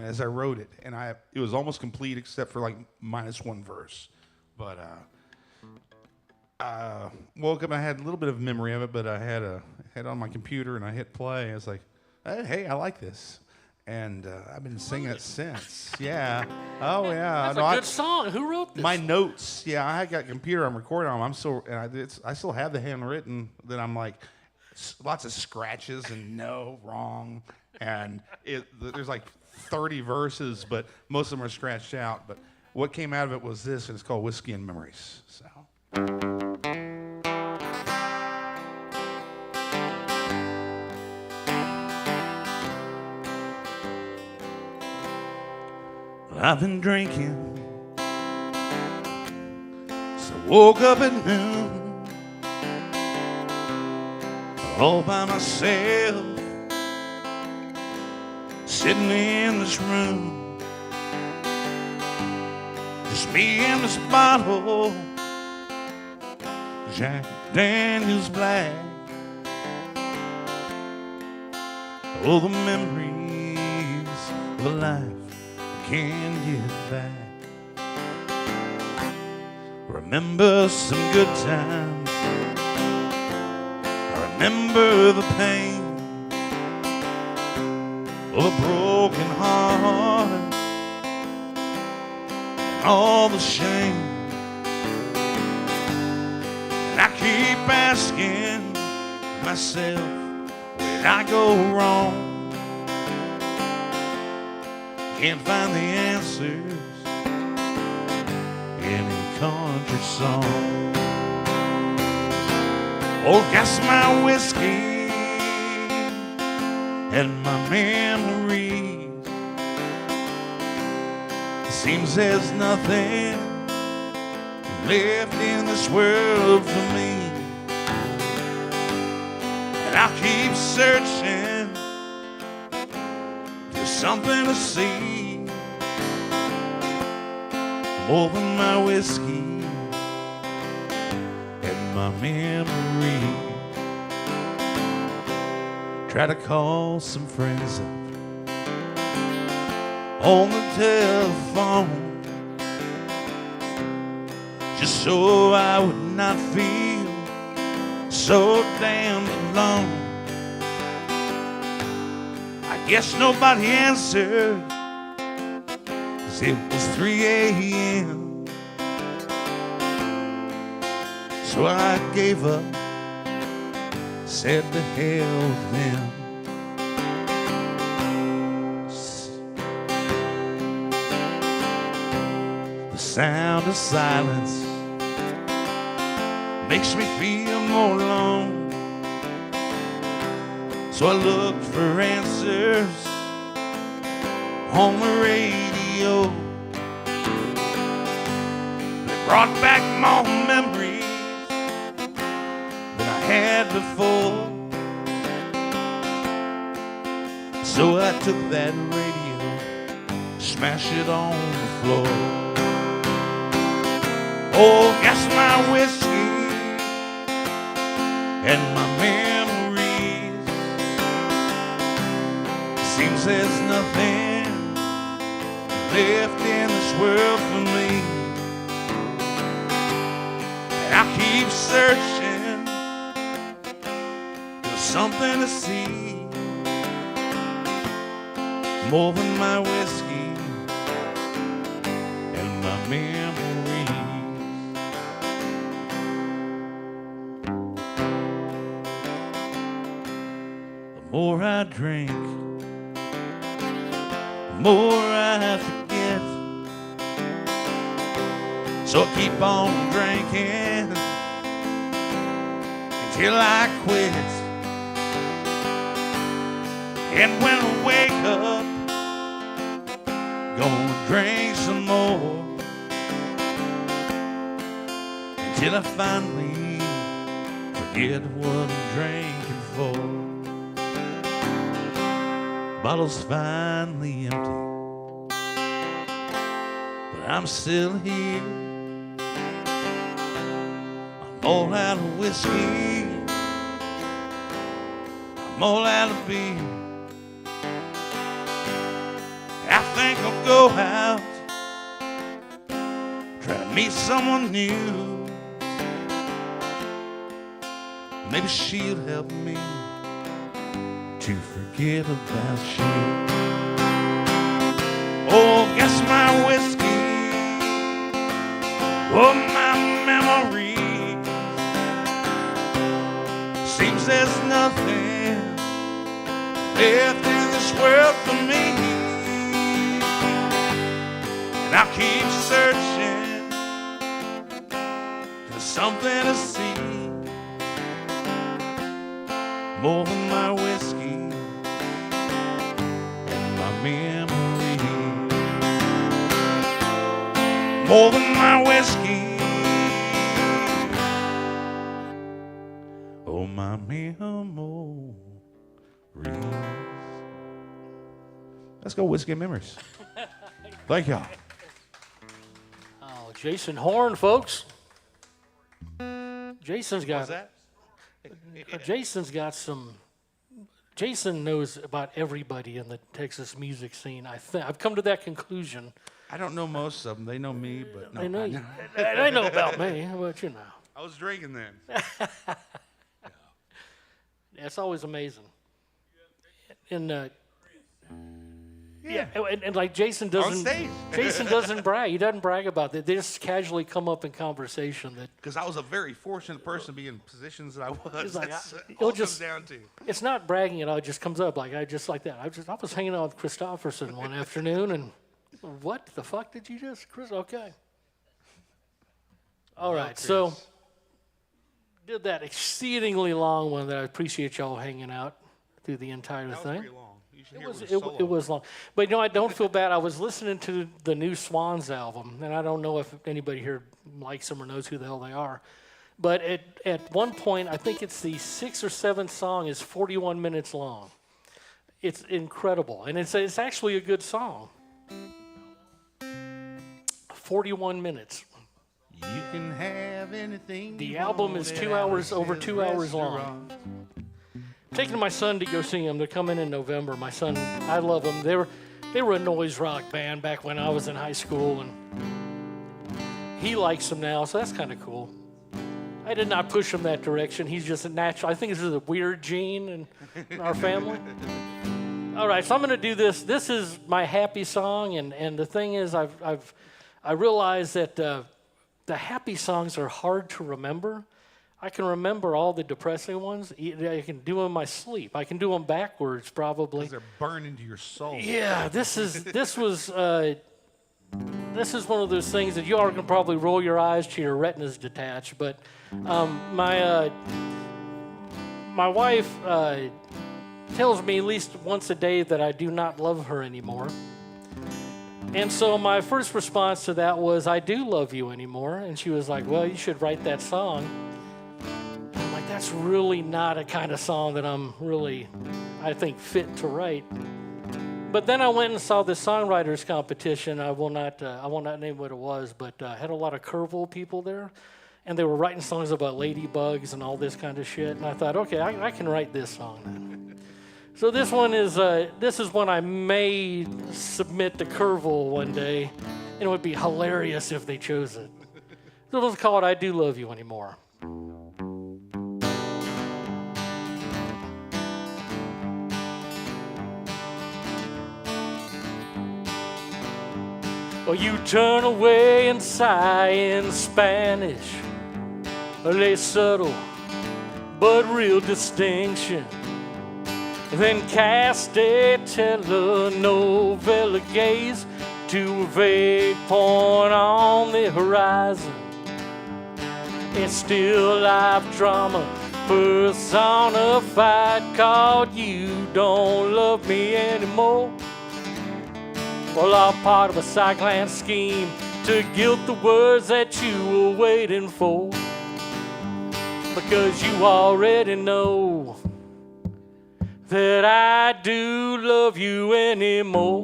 as I wrote it, and it was almost complete except for like -1 verse. But I woke up, I had a little bit of memory of it, but I had it on my computer, and I hit play. I was like, hey, I like this. And I've been singing it since. Yeah. Oh, yeah.
That's a good song. Who wrote this?
My notes. Yeah, I got a computer I'm recording on. I still have the handwritten that I'm like, lots of scratches and no, wrong. And there's like 30 verses, but most of them are scratched out. But what came out of it was this, and it's called Whiskey and Memories. So. I've been drinking, so I woke up at noon, all by myself, sitting in this room, just me and this bottle, Jack Daniels Black. Oh, the memories of a life can't get back. Remember some good times, I remember the pain of a broken heart and all the shame. And I keep asking myself, where did I go wrong? Can't find the answers, any country song. Oh, gas my whiskey and my memories. It seems there's nothing left in this world for me, and I'll keep searching for something to see more than my whiskey and my memory. Try to call some friends up on the telephone, just so I would not feel so damn alone. I guess nobody answered, 'cause it was 3 a.m. So I gave up, said to hell with them. The sound of silence makes me feel more alone. So I looked for answers on the radio. They brought back more memories than I had before. So I took that radio, smashed it on the floor. Oh, gas my whiskey and my memories. Seems there's nothing left in this world for me, and I keep searching for something to see more than my whiskey and my memories. The more I drink, the more I forget. So I keep on drinking until I quit. And when I wake up, gonna drink some more until I finally forget what I'm drinking for. Bottle's finally empty, but I'm still here. I'm all out of whiskey, I'm all out of beer. I think I'll go out, try to meet someone new. Maybe she'll help me to forget about you. Oh, guess my whiskey, oh, my memories. Seems there's nothing left in this world for me, and I'll keep searching for something to see more than my whiskey and my memory. More than my whiskey, oh, my memories. Let's go whiskey and memories. Thank y'all.
Oh, Jason Horne, folks. Jason's got.
What's that?
Jason's got some. Jason knows about everybody in the Texas music scene. I've come to that conclusion.
I don't know most of them. They know me, but no.
I know you. They know about me, but you know.
I was drinking then.
That's always amazing. And and like Jason doesn't.
On stage.
Jason doesn't brag. He doesn't brag about that. They just casually come up in conversation that.
Because I was a very fortunate person to be in positions that I was.
Like,
That's
it'll
all
just
comes down to.
It's not bragging at all. It just comes up like like that. I was hanging out with Christofferson one afternoon, and what the fuck did you just, Chris? Okay. All right, so did that exceedingly long one that I appreciate y'all hanging out through the entire
That was
thing.
pretty long. You should hear
It was long. But I don't feel bad. I was listening to the new Swans album, and I don't know if anybody here likes them or knows who the hell they are. But at one point, I think it's the 6th or 7th song is 41 minutes long. It's incredible, and it's actually a good song. 41 minutes.
You can have anything.
The album is 2 hours, over 2 hours long. Taking my son to go see them. They're coming in November. My son, I love them. They were a noise rock band back when I was in high school, and he likes them now, so that's kind of cool. I did not push him that direction. He's just a natural. I think this is a weird gene in our family. All right, so I'm going to do this. This is my happy song, and the thing is, I realize that the happy songs are hard to remember. I can remember all the depressing ones. I can do them in my sleep. I can do them backwards, probably.
Because they're burned into your soul.
Yeah, this was one of those things that you all can probably roll your eyes to your retinas detach. But my wife tells me at least once a day that I do not love her anymore. And so my first response to that was, I do love you anymore. And she was like, well, you should write that song. And I'm like, that's really not a kind of song that I'm really, I think, fit to write. But then I went and saw the songwriters competition. I will not name what it was, but had a lot of Kerrville people there. And they were writing songs about ladybugs and all this kind of shit. And I thought, okay, I can write this song then. So this is one I may submit to Kerrville one day, and it would be hilarious if they chose it. So let's call it I Do Love You Anymore. Well, you turn away and sigh in Spanish, a subtle but real distinction. Then cast a telenovela gaze to a vague point on the horizon. It's still life drama personified, called You Don't Love Me Anymore. Well, all part of a cyclone scheme to guilt the words that you were waiting for. Because you already know that I do love you anymore.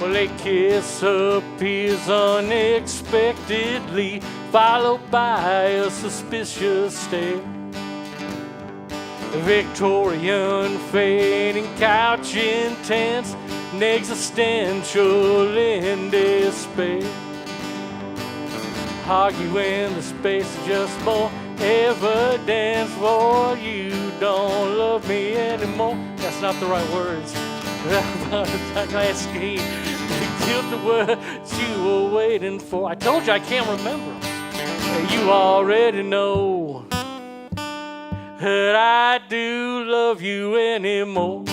Well, a kiss appears unexpectedly, followed by a suspicious stare. Victorian fading couch intense, existential in despair. Arguing the space is just more evidence for you don't love me anymore. That's not the right words. I'm asking to give the words you were waiting for. I told you I can't remember. You already know that I do love you anymore.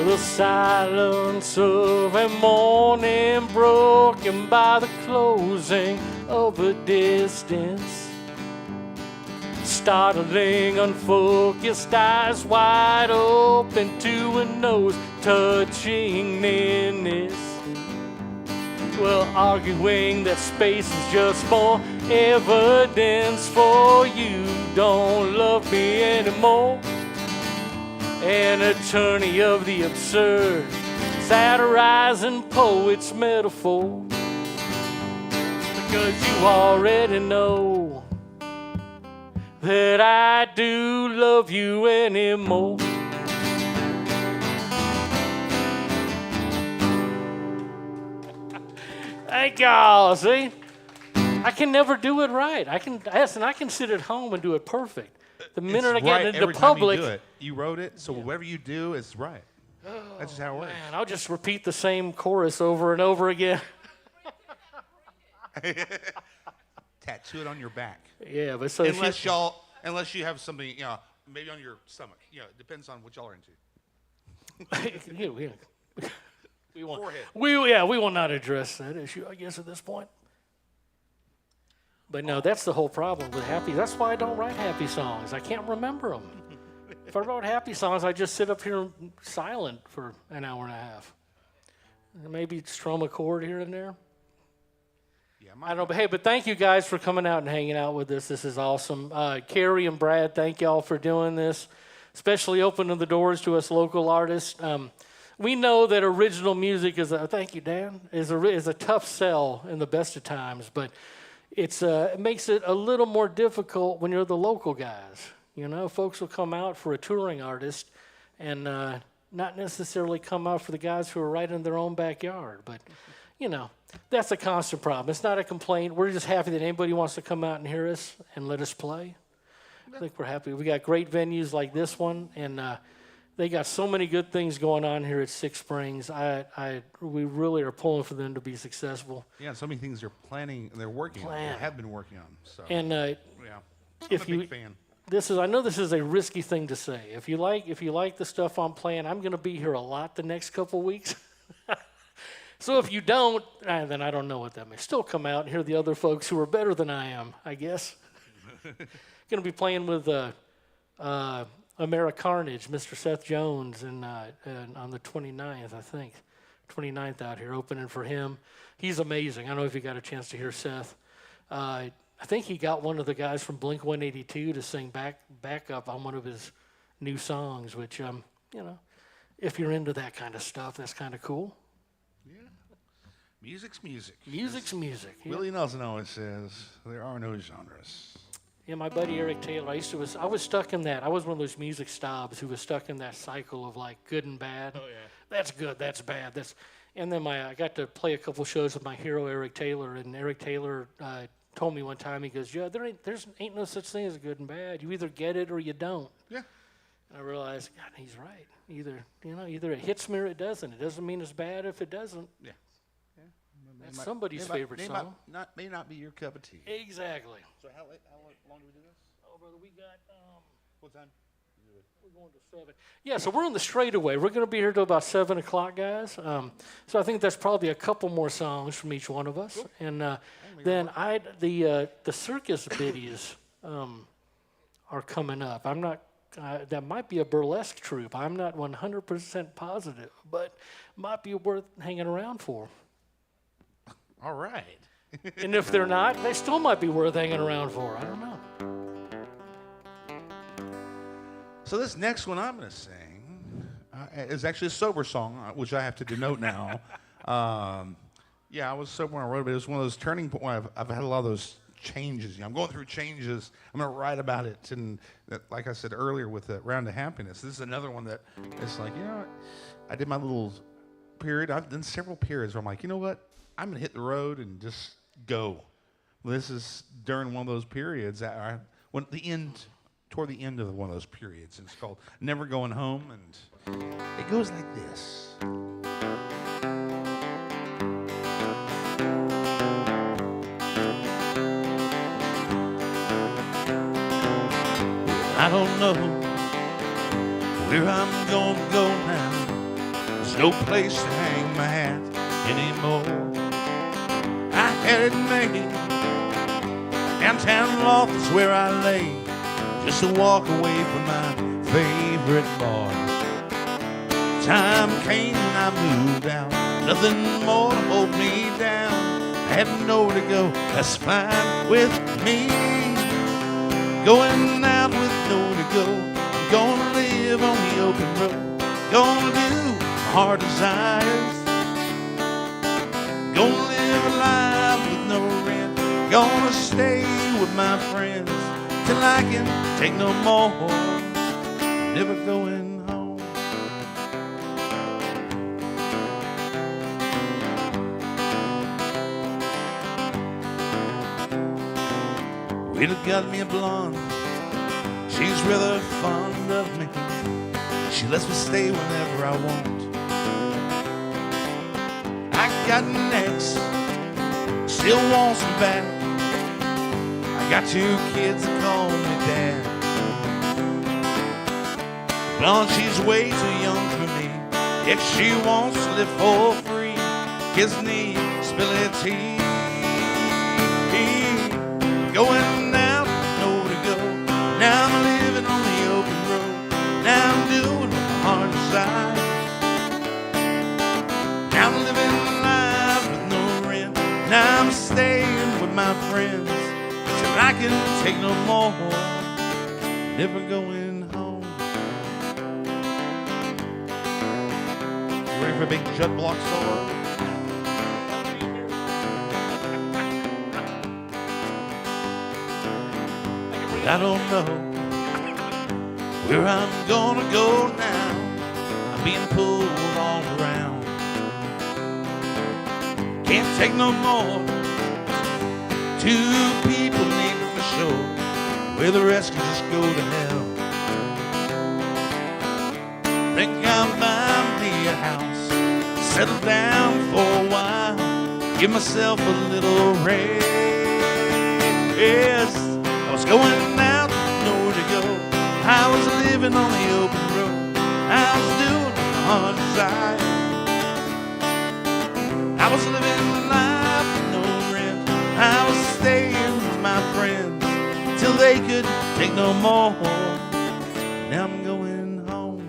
The silence of a morning broken by the closing of a distance. Startling, unfocused eyes wide open to a nose touching nearness. Well, arguing that space is just more evidence for you don't love me anymore. An attorney of the absurd, satirizing poets' metaphor. Because you already know that I do love you anymore. Thank y'all. See, I can never do it right. I can sit at home and do it perfect. The minute I get into public,
time you do it. You wrote it, so whatever you do is right. That's just how it works.
Man, I'll just repeat the same chorus over and over again.
Tattoo it on your back.
Yeah, but so
unless you have something, maybe on your stomach. It depends on what y'all are into.
We won't.
Forehead.
We will not address that issue, I guess, at this point. But no, that's the whole problem with happy. That's why I don't write happy songs. I can't remember them. If I wrote happy songs, I'd just sit up here silent for an hour and a half. Maybe strum a chord here and there. Yeah, I don't know, but hey, but thank you guys for coming out and hanging out with us. This is awesome. Carrie and Brad, thank y'all for doing this, especially opening the doors to us local artists. We know that original music thank you, Dan, is a tough sell in the best of times, but it makes it a little more difficult when you're the local guys. Folks will come out for a touring artist and not necessarily come out for the guys who are right in their own backyard. But, that's a constant problem. It's not a complaint. We're just happy that anybody wants to come out and hear us and let us play. I think we're happy. We got great venues like this one, and they got so many good things going on here at Six Springs. We really are pulling for them to be successful.
Yeah, so many things they're working on. They have been working on. So.
And
I'm a big fan.
I know this is a risky thing to say. If you like the stuff I'm playing, I'm going to be here a lot the next couple weeks. So if you don't, then I don't know what that means. Still come out and hear the other folks who are better than I am, I guess. Going to be playing with Americarnage, Mr. Seth Jones, and on the 29th, I think. 29th out here, opening for him. He's amazing. I don't know if you got a chance to hear Seth. I think he got one of the guys from Blink-182 to sing backup on one of his new songs, which, if you're into that kind of stuff, that's kind of cool.
Yeah. Music's music.
Music's music. Yeah.
Willie Nelson always says, there are no genres.
Yeah, my buddy Eric Taylor, I was stuck in that. I was one of those music snobs who was stuck in that cycle of like good and bad. Oh, yeah. That's good, that's bad. And then I got to play a couple shows with my hero, Eric Taylor, and Eric Taylor told me one time, he goes, "Yeah, there ain't no such thing as good and bad. You either get it or you don't."
Yeah.
And I realized, God, he's right. Either it hits me or it doesn't. It doesn't mean it's bad if it doesn't.
Yeah.
That's somebody's favorite song.
May not be your cup of tea.
Exactly.
So how long do we do this?
Oh, brother, we got
what time?
We're going to 7. Yeah, so we're on the straightaway. We're going to be here till about 7 o'clock, guys. So I think that's probably a couple more songs from each one of us. Cool. And then the circus biddies are coming up. I'm not. That might be a burlesque troupe. I'm not 100% positive, but might be worth hanging around for.
All right.
And if they're not, they still might be worth hanging around for. I don't know.
So this next one I'm going to sing is actually a sober song, which I have to denote now. I was sober when I wrote it, but it was one of those turning points. I've had a lot of those changes. I'm going through changes. I'm going to write about it. And like I said earlier with the Round to Happiness, this is another one that it's like, I did my little period. I've done several periods where I'm like, you know what? I'm going to hit the road and just go. Well, this is during one of those periods, toward the end of one of those periods. And it's called Never Going Home, and it goes like this. I don't know where I'm gonna go now. There's no place to hang my hat anymore. I had it made. Downtown loft is where I lay, just to walk away from my favorite bar. Time came and I moved out, nothing more to hold me down. I had nowhere to go, that's fine with me. Going out with nowhere to go, I'm gonna live on the open road. Gonna do my heart desires. Gonna live a life with no rent. Gonna stay with my friends till I can take no more. Never going home. Well, got me a blonde. She's rather fond of me. She lets me stay whenever I want. I got an ex, still wants me back. I got 2 kids that call me dad. Blonde, she's way too young for me. Yet she wants to live for free. Kids need stability. Going out, nowhere to go. Now I'm living on the open road. Now I'm doing what my heart decides. Now I'm living life with no rent. Now I'm staying with my friends till I can take no more. Never going home. You ready for a big Judd Block solo? I don't know where I'm gonna go now. I'm being pulled all around. Can't take no more. 2 people need me for sure, where the rest can just go to hell. Think I'll buy me a house, settle down for a while, give myself a little rest. I was going out, nowhere to go. I was living on the open road. I was doing my heart desire. I was living life with no rent. I was staying with my friends till they could take no more. Now I'm going home.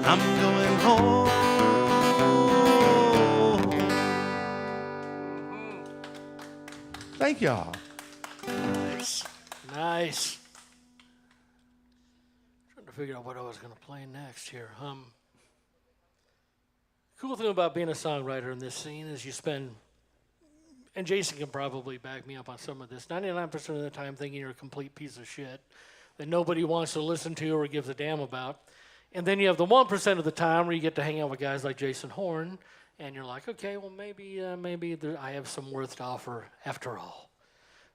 I'm going home. Thank y'all.
Nice. Nice. Trying to figure out what I was going to play next here. Cool thing about being a songwriter in this scene is you spend, and Jason can probably back me up on some of this, 99% of the time thinking you're a complete piece of shit that nobody wants to listen to or gives a damn about. And then you have the 1% of the time where you get to hang out with guys like Jason Horne, and you're like, okay, well, maybe I have some worth to offer after all.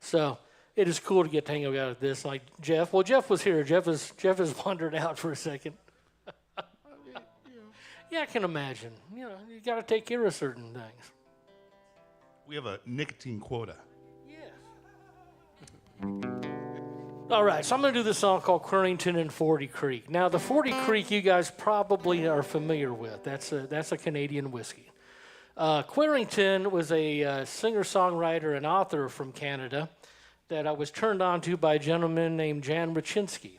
So it is cool to get to hang out with this, like Jeff. Well, Jeff was here. Jeff has wandered out for a second. Yeah, I can imagine. You know, you got to take care of certain things.
We have a nicotine quota.
Yes. All right, so I'm going to do this song called Quarrington and 40 Creek. Now, the 40 Creek you guys probably are familiar with. That's a Canadian whiskey. Quarrington was a singer-songwriter and author from Canada that I was turned on to by a gentleman named Jan Raczynski.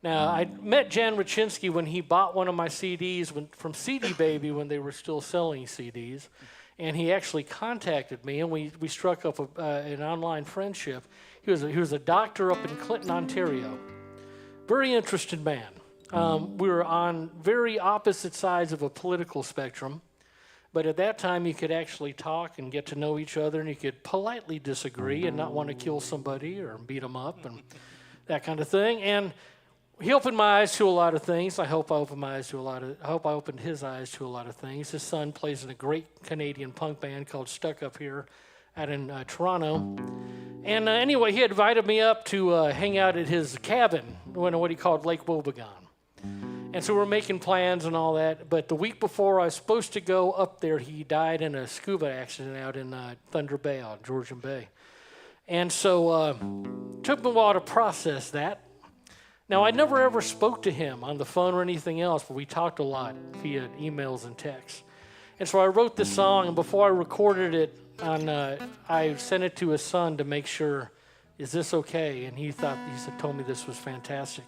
Now, I met Jan Raczynski when he bought one of my CDs from CD Baby when they were still selling CDs, and he actually contacted me, and we struck up an online friendship. He was a doctor up in Clinton, Ontario. Very interesting man. We were on very opposite sides of a political spectrum, but at that time you could actually talk and get to know each other, and you could politely disagree and not want to kill somebody or beat them up and that kind of thing. And he opened my eyes to a lot of things. I hope I opened his eyes to a lot of things. His son plays in a great Canadian punk band called Stuck Up Here out in Toronto. And anyway, he invited me up to hang out at his cabin, what he called Lake Wobegon. And so we're making plans and all that. But the week before I was supposed to go up there, he died in a scuba accident out in Thunder Bay, out in Georgian Bay. And so it took me a while to process that. Now, I never ever spoke to him on the phone or anything else, but we talked a lot via emails and texts. And so I wrote this song, and before I recorded it, I sent it to his son to make sure, is this okay? And he told me this was fantastic.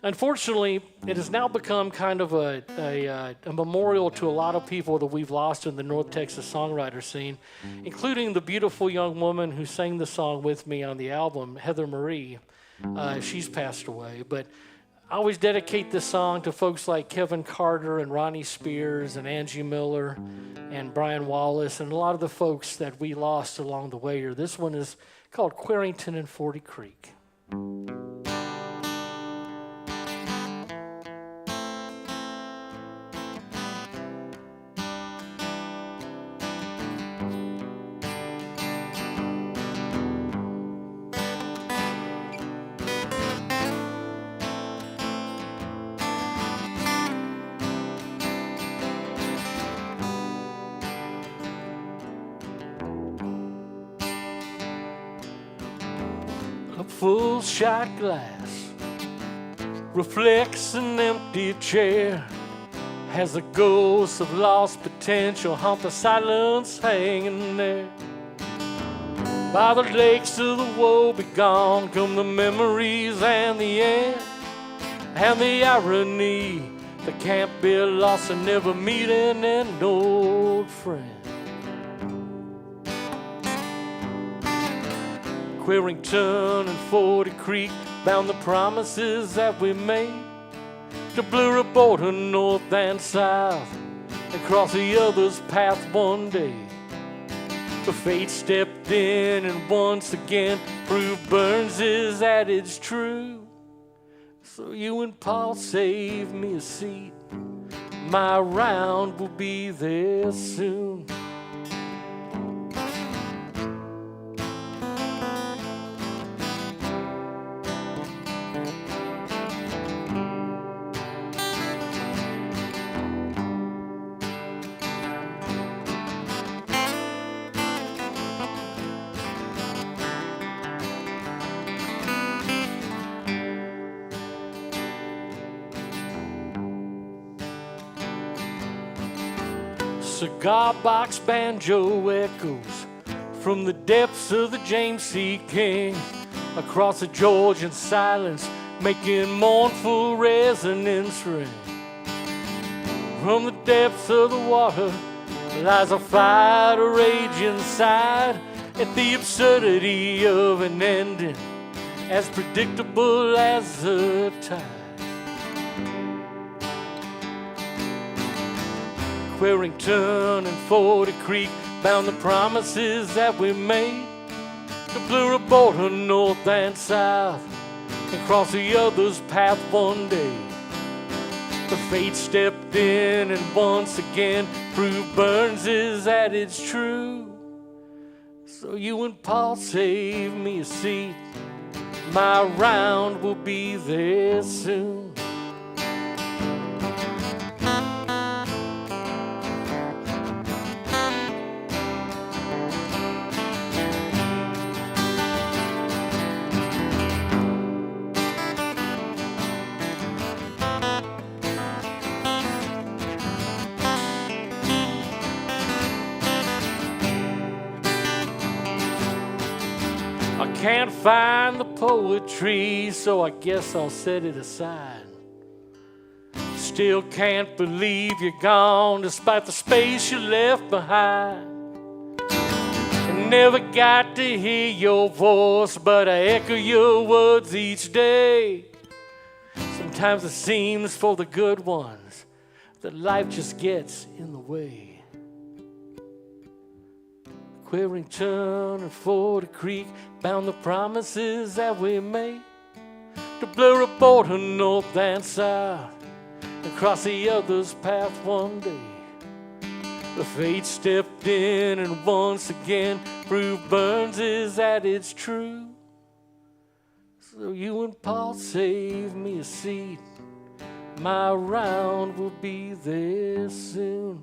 Unfortunately, it has now become kind of a memorial to a lot of people that we've lost in the North Texas songwriter scene, including the beautiful young woman who sang the song with me on the album, Heather Marie. She's passed away, but I always dedicate this song to folks like Kevin Carter and Ronnie Spears and Angie Miller and Brian Wallace and a lot of the folks that we lost along the way here. This one is called Quarrington and 40 Creek. A full shot glass reflects an empty chair, has a ghost of lost potential haunt the silence hanging there. By the lakes of the woe begone come the memories and the end, and the irony that can't be lost and never meeting an old friend. Quarrington and 40 Creek bound the promises that we made to blur a border north and south and cross the other's path one day. But fate stepped in and once again proved Burns' that it's true. So you and Paul save me a seat. My round will be there soon. Cigar box banjo echoes from the depths of the James C. King across the Georgian silence, making mournful resonance ring. From the depths of the water lies a fire to rage inside at the absurdity of an ending as predictable as the tide. Quarrington and 40 Creek bound the promises that we made to blur a border north and south and cross the other's path one day. But fate stepped in and once again proved Burns' that it's true. So you and Paul save me a seat. My round will be there soon. Can't find the poetry, so I guess I'll set it aside. Still can't believe you're gone, despite the space you left behind. And never got to hear your voice, but I echo your words each day. Sometimes it seems for the good ones that life just gets in the way. Quarrington and 40 Creek bound the promises that we made to blur a border north and south and cross the other's path one day. But fate stepped in and once again proved Burns' that it's true. So you and Paul save me a seat. My round will be there soon.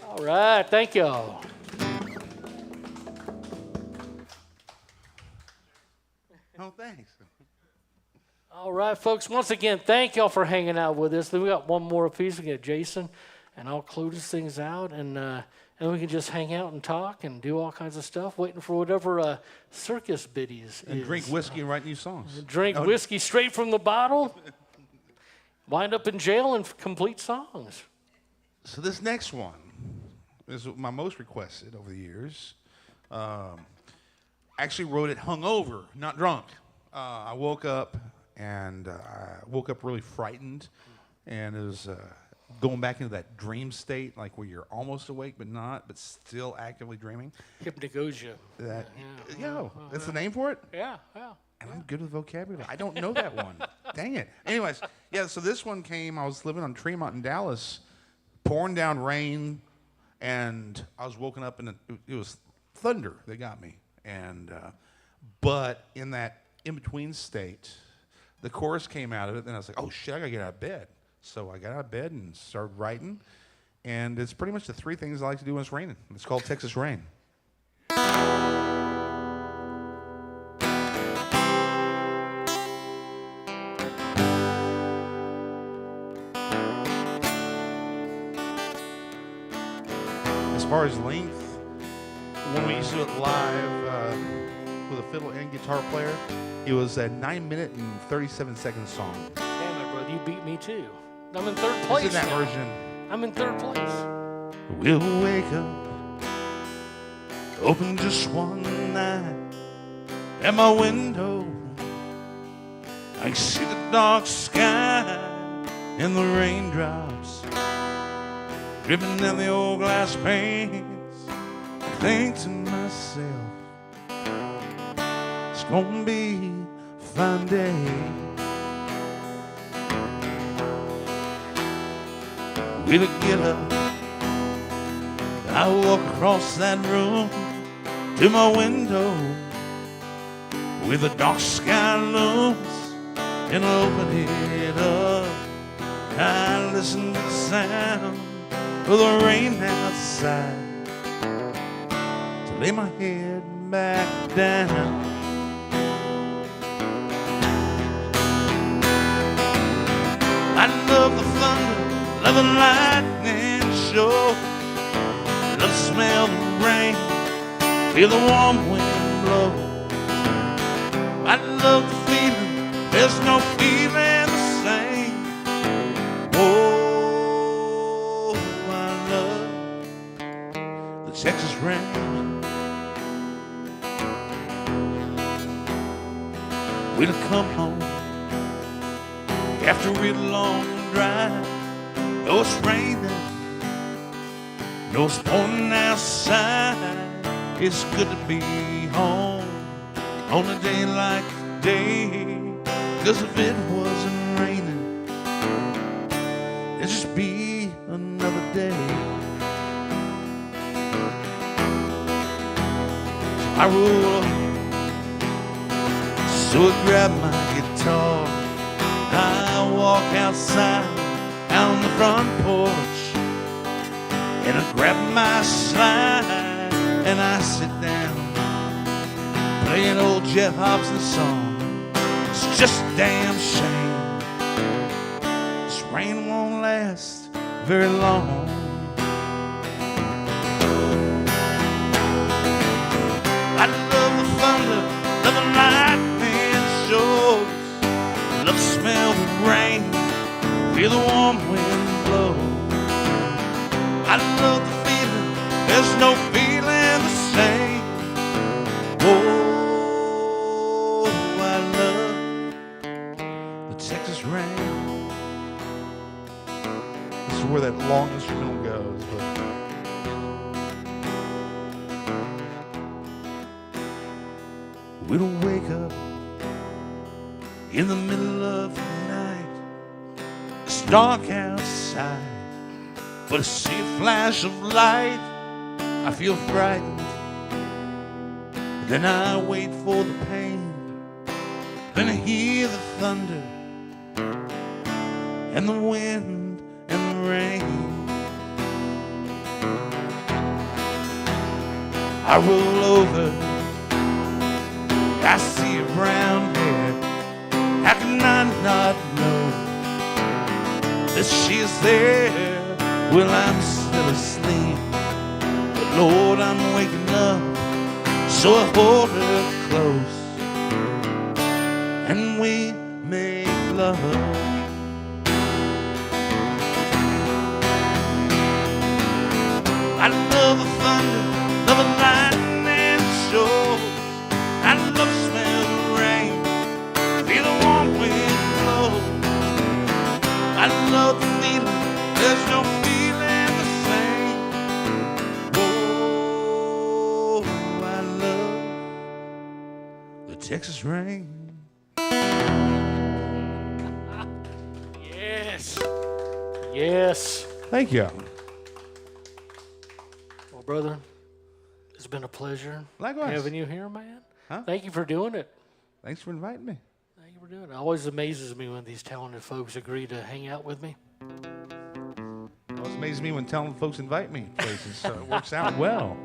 All right, thank y'all.
Oh, thanks.
All right, folks, once again, thank y'all for hanging out with us. Then we got one more piece. We got Jason, and I'll close these things out, and we can just hang out and talk and do all kinds of stuff, waiting for whatever circus biddies
and drink whiskey and write new songs.
Drink whiskey straight from the bottle. wind up in jail and complete songs.
So this next one is my most requested over the years. Actually wrote it hungover, not drunk. I woke up really frightened, and it was going back into that dream state, like where you're almost awake but not, but still actively dreaming.
Hypnagogia.
That's the name for it?
Yeah.
And I'm good with vocabulary. I don't know that one. Dang it. Anyways, so this one came, I was living on Tremont in Dallas, pouring down rain, and I was woken up, and it was thunder that got me. And but in that in-between state, the chorus came out of it, and I was like, oh, shit, I got to get out of bed. So I got out of bed and started writing, and it's pretty much the three things I like to do when it's raining. It's called Texas Rain. As far as length, when we used to do it live with a fiddle and guitar player, it was a 9-minute and 37-second song.
Damn it, brother, you beat me too. I'm in third place.
It's in that
now.
version.
I'm in third place.
We'll wake up, open just one night, at my window, I can see the dark sky and the raindrops dripping down the old glass panes. I think to myself, it's gonna be a fine day. We'll get up, I walk across that room to my window with the dark sky looms, and I open it up. I listen to the sound of the rain outside to lay my head back down. I love the thunder, love the lightning show, love the smell of the rain, feel the warm wind blow. I love the feeling, there's no feeling the same. Oh, I love the Texas rain. We'll come home after a real long drive. Know it's raining, know it's pouring outside. It's good to be home on a day like today, 'cause if it wasn't raining, it'd just be another day. So I roll up, so I grab my guitar, I walk outside out on the front porch, and I grab my slide and I sit down, playing old Jeff Hobson's song. It's just a damn shame this rain won't last very long. I love the thunder, love the lightning shows, love the smell of the rain, feel the warm wind blow. I love the feeling, there's no feeling the same. Oh, I love the Texas rain. This is where that long instrumental goes, but we'll wake up in the middle of the night. It's dark outside, but I see a flash of light. I feel frightened, then I wait for the pain. Then I hear the thunder and the wind and the rain. I roll over, I see a brown hair. How can I not know that she is there? Well, I'm still asleep, but Lord, I'm waking up, so I hold her close and we make love. love the thunder, love the lightning show. I love the smell of the rain, feel the warm wind blow. I love the feeling, there's no feeling the same. Oh, I love the Texas rain.
Yes. Yes.
Thank you.
Well, brother, it's been a pleasure
Likewise.
having you here, man.
Huh?
Thank you for doing it.
Thanks for inviting me.
Thank you for doing it. It always amazes me when these talented folks agree to hang out with me.
It always amazes me when talented folks invite me places, so it works out well.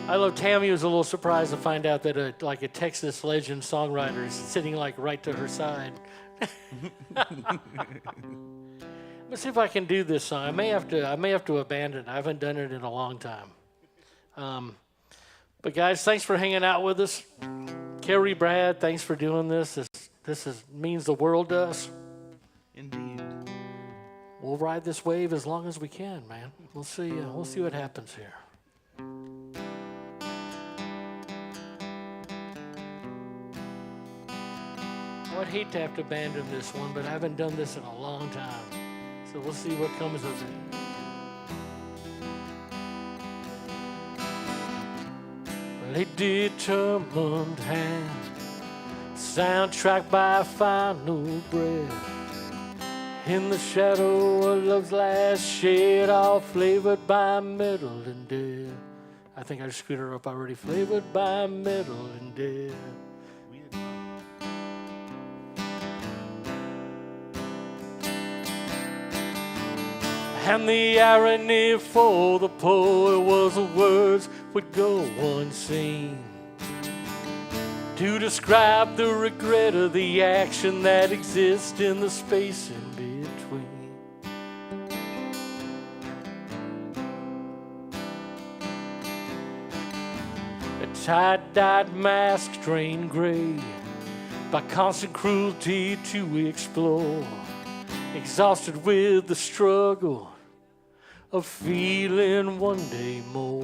I love Tammy was a little surprised to find out that a Texas legend songwriter is sitting like right to her side. Let's see if I can do this song. I may have to abandon it. I haven't done it in a long time. But guys, thanks for hanging out with us. Carrie, Brad, thanks for doing this. This means the world to us.
Indeed.
We'll ride this wave as long as we can, man. We'll see what happens here. I would hate to have to abandon this one, but I haven't done this in a long time. So we'll see what comes of it. A determined hand, soundtrack by a final breath. In the shadow of love's last shade, all flavored by metal and death. I think I screwed her up already. Flavored by metal and death. And the irony for the poet was the words would go unseen to describe the regret of the action that exists in the space in between. A tie-dyed mask drained gray by constant cruelty to explore, exhausted with the struggle of feeling one day more.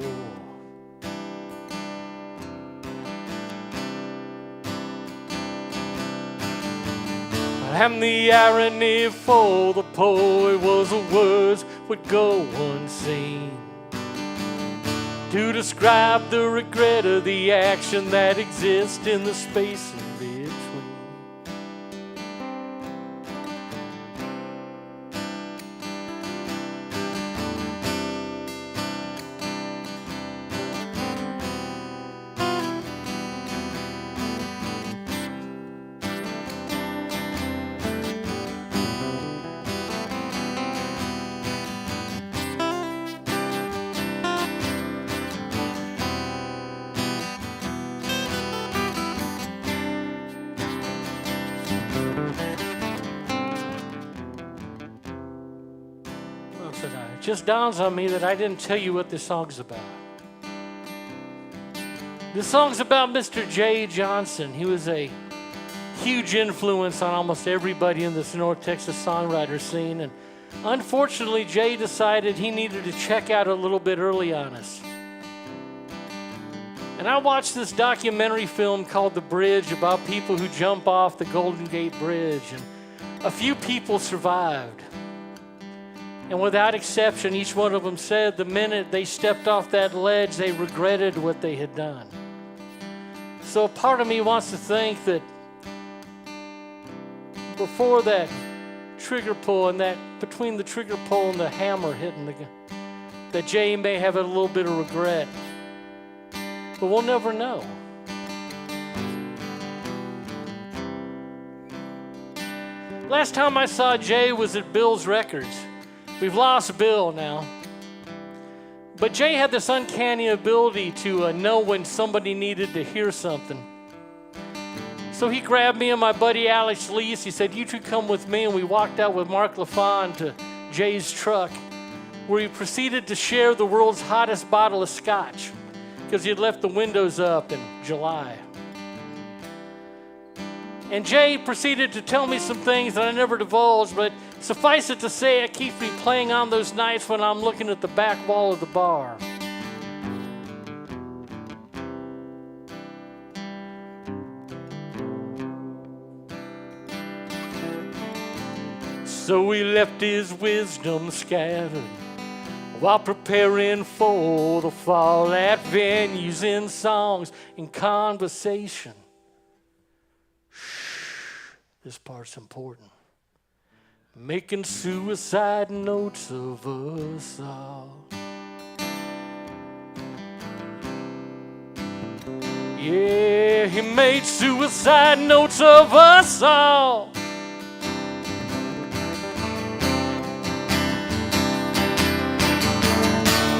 And the irony for the poet was the words would go unseen to describe the regret of the action that exists in the space in between. It just dawns on me that I didn't tell you what this song's about. This song's about Mr. Jay Johnson. He was a huge influence on almost everybody in this North Texas songwriter scene. And unfortunately, Jay decided he needed to check out a little bit early on us. And I watched this documentary film called The Bridge about people who jump off the Golden Gate Bridge. And a few people survived. And without exception, each one of them said the minute they stepped off that ledge, they regretted what they had done. So part of me wants to think that before that trigger pull and that between the trigger pull and the hammer hitting the gun, that Jay may have a little bit of regret. But we'll never know. Last time I saw Jay was at Bill's Records. We've lost Bill now. But Jay had this uncanny ability to know when somebody needed to hear something. So he grabbed me and my buddy Alex Leese. He said, "You two come with me." And we walked out with Mark LaFawn to Jay's truck, where he proceeded to share the world's hottest bottle of scotch because he had left the windows up in July. And Jay proceeded to tell me some things that I never divulged, but suffice it to say, it keeps me playing on those nights when I'm looking at the back wall of the bar. So he left his wisdom scattered while preparing for the fall at venues, in songs, in conversation. Shh, this part's important. Making suicide notes of us all. Yeah, he made suicide notes of us all.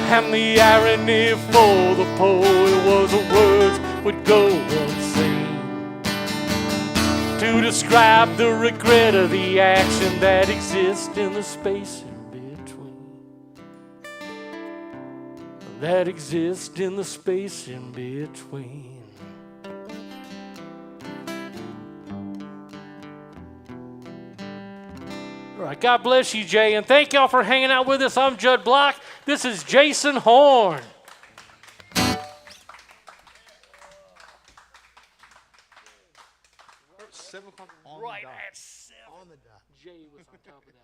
And the irony for the poet was the words would go unseen to describe the regret of the action that exists in the space in between. That exists in the space in between. All right, God bless you, Jay, and thank y'all for hanging out with us. I'm Judd Block. This is Jason Horne.
$7 o'clock on
Right
the dot.
at 7.
On the dot.
Jay was on top of that.